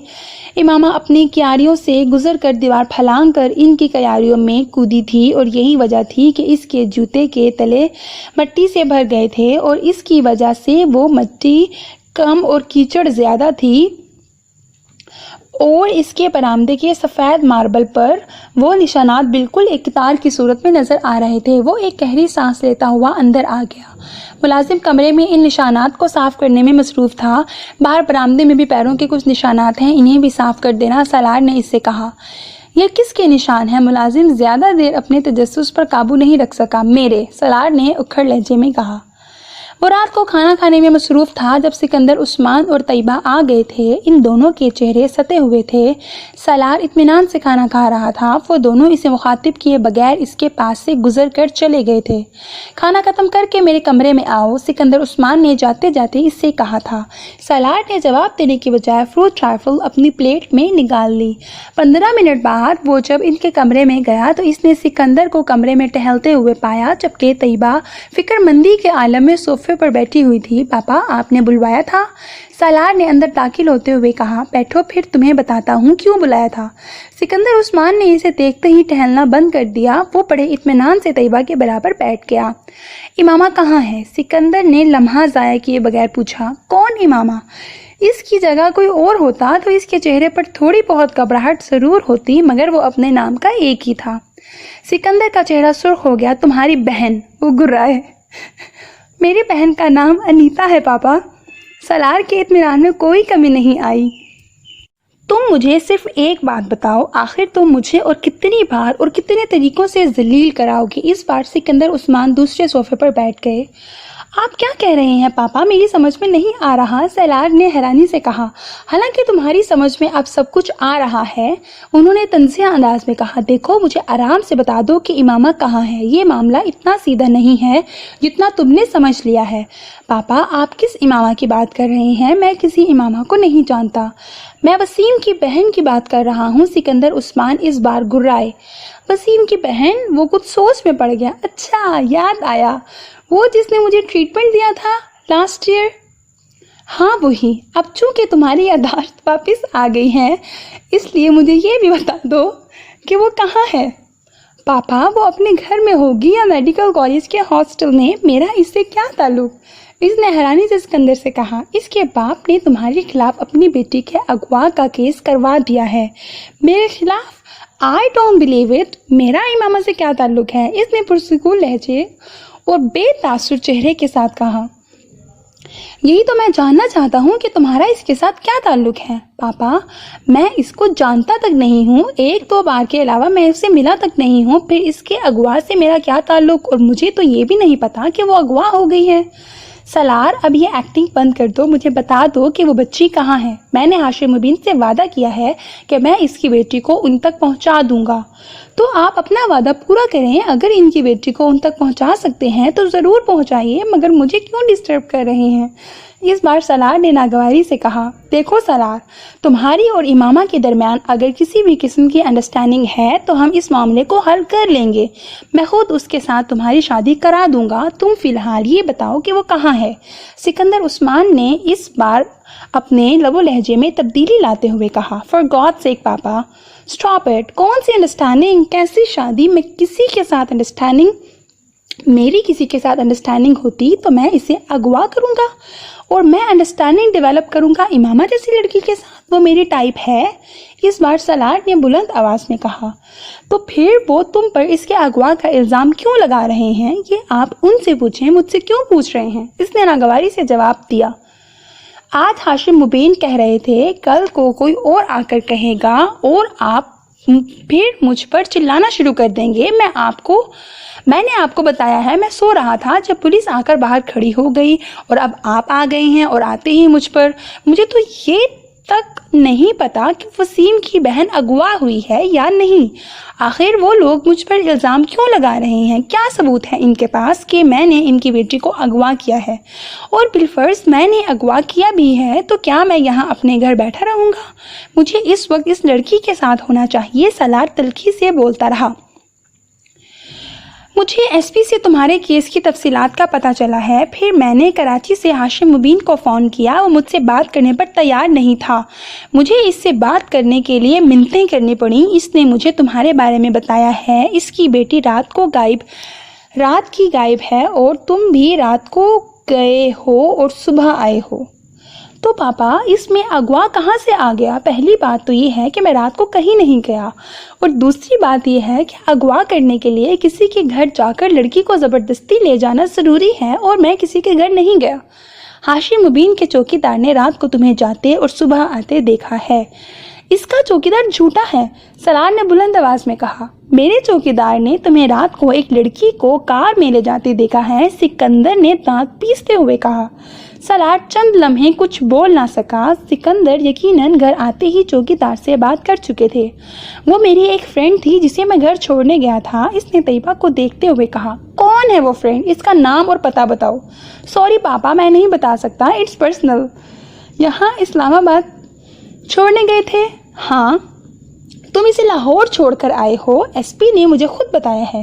امامہ اپنی کیاریوں سے گزر کر دیوار پھلانگ کر ان کی کیاریوں میں کودی تھی، اور یہی وجہ تھی کہ اس کے جوتے کے تلے مٹی سے بھر گئے تھے، اور اس کی وجہ سے وہ مٹی کم اور کیچڑ زیادہ تھی، اور اس کے برآمدے کے سفید ماربل پر وہ نشانات بالکل ایک قطار کی صورت میں نظر آ رہے تھے۔ وہ ایک گہری سانس لیتا ہوا اندر آ گیا۔ ملازم کمرے میں ان نشانات کو صاف کرنے میں مصروف تھا۔ باہر برآمدے میں بھی پیروں کے کچھ نشانات ہیں، انہیں بھی صاف کر دینا، سالار نے اس سے کہا۔ یہ کس کے نشان ہیں؟ ملازم زیادہ دیر اپنے تجسس پر قابو نہیں رکھ سکا۔ میرے، سالار نے اکھڑ لہجے میں کہا۔ وہ رات کو کھانا کھانے میں مصروف تھا جب سکندر عثمان اور طیبہ آ گئے تھے۔ ان دونوں کے چہرے ستے ہوئے تھے۔ سالار اطمینان سے کھانا کھا رہا تھا۔ وہ دونوں اسے مخاطب کیے بغیر اس کے پاس سے گزر کر چلے گئے تھے۔ کھانا ختم کر کے میرے کمرے میں آؤ، سکندر عثمان نے جاتے جاتے اس سے کہا تھا۔ سالار نے جواب دینے کی بجائے فروٹ ٹرائفل اپنی پلیٹ میں نگال لی۔ 15 منٹ بعد وہ جب ان کے کمرے میں گیا تو اس نے سکندر کو کمرے میں ٹہلتے ہوئے پایا، جبکہ طیبہ فکر مندی کے عالم میں صوفے پر بیٹھی ہوئی تھی۔ پاپا، آپ نے بلوایا تھا؟ سالار نے اندر داخل ہوتے ہوئے کہا۔ بیٹھو، پھر تمہیں بتاتا ہوں کیوں بلایا تھا۔ سکندر عثمان نے اسے دیکھتے ہی ٹہلنا بند کر دیا۔ وہ بڑے اطمینان سے طیبہ کے برابر بیٹھ گیا۔ امامہ کہاں ہے؟ سکندر نے لمحہ ضائع کیے بغیر پوچھا۔ کون امامہ؟ اس کی جگہ کوئی اور ہوتا تو اس کے چہرے پر تھوڑی بہت گھبراہٹ ضرور ہوتی، مگر وہ اپنے نام کا ایک ہی تھا۔ سکندر کا چہرہ سرخ ہو گیا۔ تمہاری بہن، وہ گرائے۔ میری بہن کا نام انیتا ہے پاپا۔ سالار کے اطمینان میں کوئی کمی نہیں آئی۔ تم مجھے صرف ایک بات بتاؤ، آخر تم مجھے اور کتنی بار اور کتنے طریقوں سے ذلیل کراؤ گے؟ اس بار سکندر عثمان دوسرے صوفے پر بیٹھ گئے۔ آپ کیا کہہ رہے ہیں پاپا؟ میری سمجھ میں نہیں آ رہا، سالار نے حیرانی سے کہا۔ حالانکہ تمہاری سمجھ میں اب سب کچھ آ رہا ہے، انہوں نے تنزیہ انداز میں کہا۔ دیکھو، مجھے آرام سے بتا دو کہ امامہ کہاں ہے۔ یہ معاملہ اتنا سیدھا نہیں ہے جتنا تم نے سمجھ لیا ہے۔ پاپا، آپ کس امامہ کی بات کر رہے ہیں؟ میں کسی امامہ کو نہیں جانتا۔ میں وسیم کی بہن کی بات کر رہا ہوں۔ سکندر عثمان اس بار گرائے۔ وسیم کی بہن؟ وہ کچھ سوچ میں پڑ گیا۔ اچھا، یاد آیا، وہ جس نے مجھے ٹریٹمنٹ دیا تھا لاسٹ ایئر۔ ہاں وہی۔ اب چونکہ تمہاری یادداشت واپس آ گئی ہے، اس لیے مجھے یہ بھی بتا دو کہ وہ کہاں ہے۔ پاپا، وہ اپنے گھر میں ہوگی یا میڈیکل کالج کے ہاسٹل میں، میرا اس سے کیا تعلق؟ اس نے حیرانی سے سکندر سے کہا۔ اس کے باپ نے تمہارے خلاف اپنی بیٹی کے اغوا کا کیس کروا دیا ہے۔ میرے خلاف؟ I don't believe it۔ میرا امامہ سے کیا تعلق ہے؟ اس نے پرسکون لہجے اور بے تاثر چہرے کے ساتھ کہا۔ یہی تو میں جاننا چاہتا ہوں کہ تمہارا اس کے ساتھ کیا تعلق ہے۔ پاپا، میں اس کو جانتا تک نہیں ہوں، ایک دو بار کے علاوہ میں اسے ملا تک نہیں ہوں، پھر اس کے اغوا سے میرا کیا تعلق؟ اور مجھے تو یہ بھی نہیں پتا کہ وہ اغوا ہو گئی ہے۔ سالار، اب یہ ایکٹنگ بند کر دو، مجھے بتا دو کہ وہ بچی کہاں ہے۔ میں نے ہاشم مبین سے وعدہ کیا ہے کہ میں اس کی بیٹی کو ان تک پہنچا دوں گا، تو آپ اپنا وعدہ پورا کریں۔ اگر ان کی بیٹی کو ان تک پہنچا سکتے ہیں تو ضرور پہنچائیے، مگر مجھے کیوں ڈسٹرب کر رہے ہیں؟ اس بار سالار نے ناگواری سے کہا۔ دیکھو سالار، تمہاری اور امامہ کے درمیان اگر کسی بھی قسم کی انڈرسٹینڈنگ ہے تو ہم اس معاملے کو حل کر لیں گے۔ میں خود اس کے ساتھ تمہاری شادی کرا دوں گا۔ تم فی الحال یہ بتاؤ کہ وہ کہاں ہے۔ سکندر عثمان نے اس بار اپنے لب و لہجے میں تبدیلی لاتے ہوئے کہا۔ For God's sake papa, stop it. کون سی انڈرسٹینڈنگ؟ کیسی شادی؟ میں کسی کے ساتھ میری کسی کے ساتھ انڈرسٹینڈنگ ہوتی تو میں اسے اغوا کروں گا اور میں انڈرسٹینڈنگ ڈیولپ کروں گا امامہ جیسی لڑکی کے ساتھ؟ وہ میری ٹائپ ہے۔ اس بار سالار نے بلند آواز میں کہا۔ تو پھر وہ تم پر اس کے اغوا کا الزام کیوں لگا رہے ہیں؟ یہ آپ ان سے پوچھیں، مجھ سے کیوں پوچھ رہے ہیں؟ اس نے ناگواری سے جواب دیا۔ آج ہاشم مبین کہہ رہے تھے کل کو کوئی اور آ کر کہے گا اور آپ پھر مجھ پر چلانا شروع کر دیں گے۔ میں نے آپ کو بتایا ہے، میں سو رہا تھا جب پولیس آ کر باہر کھڑی ہو گئی اور اب آپ آ گئے ہیں اور آتے ہی مجھ پر۔ مجھے تو یہ تک نہیں پتا کہ وسیم کی بہن اغوا ہوئی ہے یا نہیں۔ آخر وہ لوگ مجھ پر الزام کیوں لگا رہے ہیں؟ کیا ثبوت ہے ان کے پاس کہ میں نے ان کی بیٹی کو اغوا کیا ہے؟ اور بالفرض میں نے اغوا کیا بھی ہے تو کیا میں یہاں اپنے گھر بیٹھا رہوں گا؟ مجھے اس وقت اس لڑکی کے ساتھ ہونا چاہیے۔ سالار تلخی سے بولتا رہا۔ مجھے ایس پی سے تمہارے کیس کی تفصیلات کا پتہ چلا ہے، پھر میں نے کراچی سے ہاشم مبین کو فون کیا، وہ مجھ سے بات کرنے پر تیار نہیں تھا۔ مجھے اس سے بات کرنے کے لیے منتیں کرنی پڑیں۔ اس نے مجھے تمہارے بارے میں بتایا ہے، اس کی بیٹی رات کی غائب ہے اور تم بھی رات کو گئے ہو اور صبح آئے ہو۔ تو پاپا، اس میں اغوا کہاں سے آ گیا؟ پہلی بات تو یہ ہے کہ میں رات کو کہیں نہیں گیا، اور دوسری بات یہ ہے کہ اغوا کرنے کے لیے کسی کے گھر جا کر لڑکی کو زبردستی لے جانا ضروری ہے، اور میں کسی کے گھر نہیں گیا۔ ہاشم مبین کے چوکیدار نے رات کو تمہیں جاتے اور صبح آتے دیکھا ہے۔ اس کا چوکیدار جھوٹا ہے، سالار نے بلند آواز میں کہا۔ میرے چوکیدار نے تمہیں رات کو ایک لڑکی کو کار میں لے جاتے دیکھا ہے، سکندر نے دانت پیستے ہوئے کہا۔ سالار چند لمحے کچھ بول نہ سکا۔ سکندر یقیناً گھر آتے ہی چوکیدار سے بات کر چکے تھے۔ وہ میری ایک فرینڈ تھی جسے میں گھر چھوڑنے گیا تھا، اس نے طیبہ کو دیکھتے ہوئے کہا۔ کون ہے وہ فرینڈ؟ اس کا نام اور پتہ بتاؤ۔ سوری پاپا، میں نہیں بتا سکتا، اٹس پرسنل۔ یہاں اسلام آباد چھوڑنے گئے تھے؟ ہاں۔ تم اسے لاہور چھوڑ کر آئے ہو؟ ایس پی نے مجھے خود بتایا ہے۔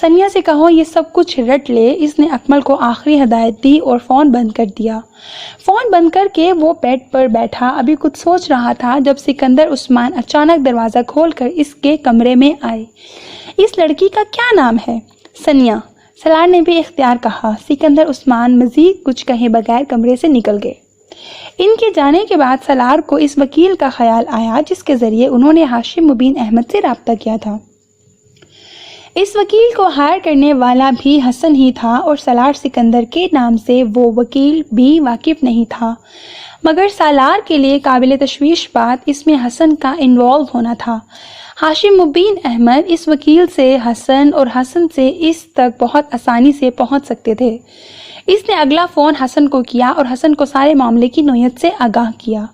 سنیا سے کہو یہ سب کچھ رٹ لے۔ اس نے اکمل کو آخری ہدایت دی اور فون بند کر دیا۔ فون بند کر کے وہ بیڈ پر بیٹھا ابھی کچھ سوچ رہا تھا جب سکندر عثمان اچانک دروازہ کھول کر اس کے کمرے میں آئے۔ اس لڑکی کا کیا نام ہے؟ سنیا، سالار نے بھی اختیار کہا۔ سکندر عثمان مزید کچھ کہے بغیر کمرے سے نکل گئے۔ ان کے جانے کے بعد سالار کو اس وکیل کا خیال آیا جس کے ذریعے انہوں نے ہاشم مبین احمد سے رابطہ کیا تھا۔ اس وکیل کو ہائر کرنے والا بھی حسن ہی تھا اور سالار سکندر کے نام سے وہ وکیل بھی واقف نہیں تھا، مگر سالار کے لیے قابل تشویش بات اس میں حسن کا انوالو ہونا تھا۔ ہاشم مبین احمد اس وکیل سے حسن اور حسن سے اس تک بہت آسانی سے پہنچ سکتے تھے۔ اس نے اگلا فون حسن کو کیا اور حسن کو سارے معاملے کی نوعیت سے آگاہ کیا۔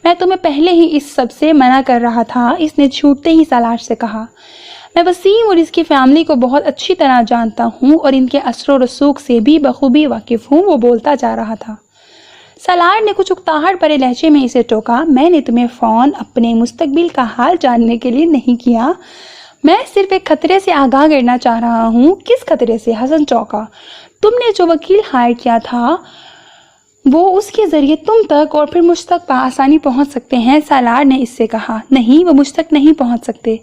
میں تمہیں پہلے ہی اس سب سے منع کر رہا تھا، اس نے چھوٹتے ہی سالار سے کہا۔ میں وسیم اور اس کی فیملی کو بہت اچھی طرح جانتا ہوں اور ان کے اثر و رسوخ سے بھی بخوبی واقف ہوں، وہ بولتا جا رہا تھا۔ سالار نے کچھ اکتاہٹ بھرے لہجے میں اسے ٹوکا۔ میں نے تمہیں فون اپنے مستقبل کا حال جاننے کے لیے نہیں کیا، میں صرف ایک خطرے سے آگاہ کرنا چاہ رہا ہوں۔ کس خطرے سے؟ حسن چونکا۔ تم نے جو وکیل ہائر کیا تھا وہ اس کے ذریعے تم تک اور پھر مجھ تک بآسانی پہنچ سکتے ہیں، سالار نے اس سے کہا۔ نہیں، وہ مجھ تک نہیں پہنچ سکتے،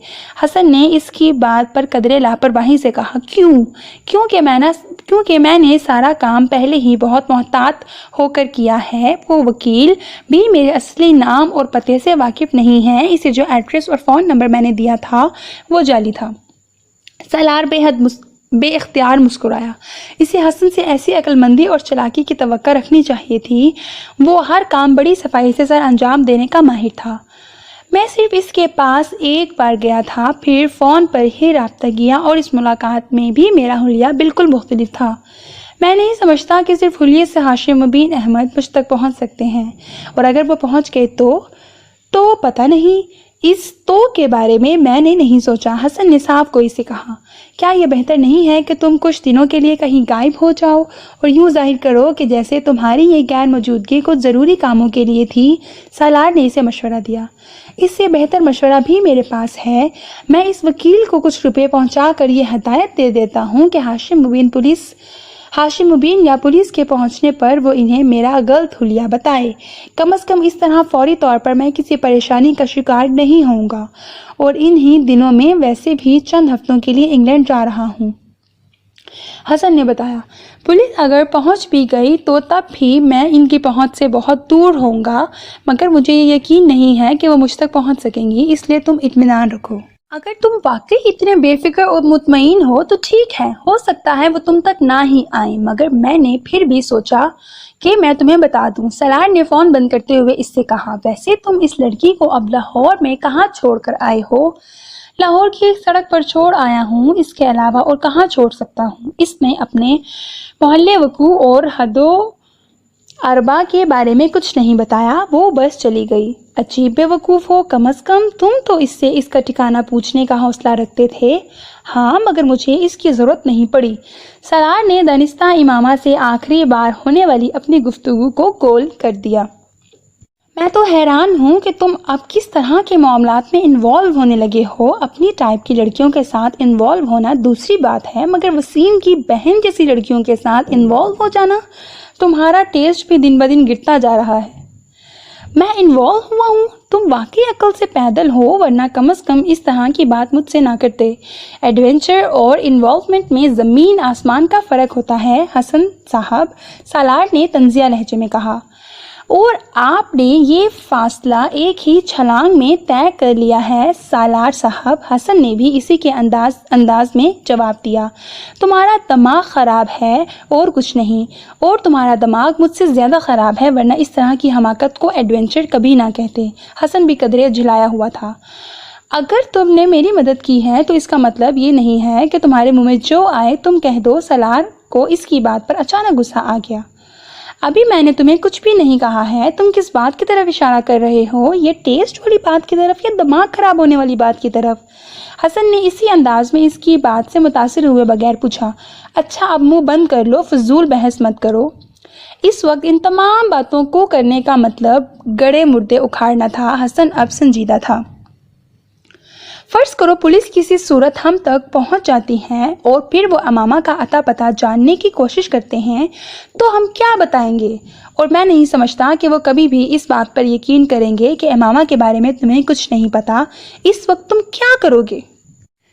حسن نے اس کی بات پر قدرے لاپرواہی سے کہا۔ کیوں؟ کیونکہ میں نے سارا کام پہلے ہی بہت محتاط ہو کر کیا ہے۔ وہ وکیل بھی میرے اصلی نام اور پتے سے واقف نہیں ہے، اسے جو ایڈریس اور فون نمبر میں نے دیا تھا وہ جعلی تھا۔ سالار بے اختیار مسکرایا۔ اسے حسن سے ایسی عقل مندی اور چالاکی کی توقع رکھنی چاہیے تھی، وہ ہر کام بڑی صفائی سے سر انجام دینے کا ماہر تھا۔ میں صرف اس کے پاس ایک بار گیا تھا، پھر فون پر ہی رابطہ کیا اور اس ملاقات میں بھی میرا حلیہ بالکل مختلف تھا۔ میں نہیں سمجھتا کہ صرف حلیے سے ہاشم مبین احمد مجھ تک پہنچ سکتے ہیں، اور اگر وہ پہنچ گئے تو پتہ نہیں، اس تو کے بارے میں نے نہیں سوچا۔ حسن نے صاحب کو اسے کہا۔ کیا یہ بہتر نہیں ہے کہ تم کچھ دنوں کے لیے کہیں غائب ہو جاؤ اور یوں ظاہر کرو کہ جیسے تمہاری یہ غیر موجودگی کچھ ضروری کاموں کے لیے تھی؟ سالار نے اسے مشورہ دیا۔ اس سے بہتر مشورہ بھی میرے پاس ہے، میں اس وکیل کو کچھ روپے پہنچا کر یہ ہدایت دے دیتا ہوں کہ ہاشم مبین یا پولیس کے پہنچنے پر وہ انہیں میرا غلط حلیہ بتائے۔ کم از کم اس طرح فوری طور پر میں کسی پریشانی کا شکار نہیں ہوں گا، اور انہی دنوں میں ویسے بھی چند ہفتوں کے لیے انگلینڈ جا رہا ہوں۔ حسن نے بتایا۔ پولیس اگر پہنچ بھی گئی تو تب بھی میں ان کی پہنچ سے بہت دور ہوں گا، مگر مجھے یہ یقین نہیں ہے کہ وہ مجھ تک پہنچ سکیں گی، اس لیے تم اطمینان رکھو۔ اگر تم واقعی اتنے بے فکر اور مطمئن ہو تو ٹھیک ہے، ہو سکتا ہے وہ تم تک نہ ہی آئیں، مگر میں نے پھر بھی سوچا کہ میں تمہیں بتا دوں۔ سالار نے فون بند کرتے ہوئے اس سے کہا۔ ویسے تم اس لڑکی کو اب لاہور میں کہاں چھوڑ کر آئے ہو؟ لاہور کی ایک سڑک پر چھوڑ آیا ہوں، اس کے علاوہ اور کہاں چھوڑ سکتا ہوں؟ اس نے اپنے محلے وقوع اور حد و اربا کے بارے میں کچھ نہیں بتایا، وہ بس چلی گئی۔ عجیب بے وقوف ہو، کم از کم تم تو اس سے اس کا ٹھکانہ پوچھنے کا حوصلہ رکھتے تھے۔ ہاں، مگر مجھے اس کی ضرورت نہیں پڑی۔ سالار نے دانستہ امامہ سے آخری بار ہونے والی اپنی گفتگو کو گول کر دیا۔ میں تو حیران ہوں کہ تم اب کس طرح کے معاملات میں انوالو ہونے لگے ہو۔ اپنی ٹائپ کی لڑکیوں کے ساتھ انوالو ہونا دوسری بات ہے، مگر وسیم کی بہن جیسی لڑکیوں کے ساتھ انوالو ہو جانا، تمہارا ٹیسٹ بھی دن بدن گرتا جا رہا ہے۔ میں انوالو ہوا ہوں؟ تم واقعی عقل سے پیدل ہو، ورنہ کم از کم اس طرح کی بات مجھ سے نہ کرتے۔ ایڈونچر اور انوالومنٹ میں زمین آسمان کا فرق ہوتا ہے حسن صاحب، سالار نے طنزیہ لہجے میں کہا، اور آپ نے یہ فاصلہ ایک ہی چھلانگ میں طے کر لیا ہے سالار صاحب۔ حسن نے بھی اسی کے انداز میں جواب دیا۔ تمہارا دماغ خراب ہے اور کچھ نہیں، اور تمہارا دماغ مجھ سے زیادہ خراب ہے، ورنہ اس طرح کی حماقت کو ایڈونچر کبھی نہ کہتے۔ حسن بھی قدرے جھلایا ہوا تھا۔ اگر تم نے میری مدد کی ہے تو اس کا مطلب یہ نہیں ہے کہ تمہارے منہ میں جو آئے تم کہہ دو۔ سالار کو اس کی بات پر اچانک غصہ آ گیا۔ ابھی میں نے تمہیں کچھ بھی نہیں کہا ہے، تم کس بات کی طرف اشارہ کر رہے ہو؟ یہ ٹیسٹ والی بات کی طرف یا دماغ خراب ہونے والی بات کی طرف؟ حسن نے اسی انداز میں اس کی بات سے متاثر ہوئے بغیر پوچھا۔ اچھا اب منہ بند کر لو، فضول بحث مت کرو۔ اس وقت ان تمام باتوں کو کرنے کا مطلب گڑے مردے اکھاڑنا تھا۔ حسن اب سنجیدہ تھا۔ فرض کرو پولیس کسی صورت ہم تک پہنچ جاتی ہیں اور پھر وہ امامہ کا اتا پتہ جاننے کی کوشش کرتے ہیں تو ہم کیا بتائیں گے؟ اور میں نہیں سمجھتا کہ وہ کبھی بھی اس بات پر یقین کریں گے کہ امامہ کے بارے میں تمہیں کچھ نہیں پتا۔ اس وقت تم کیا کرو گے؟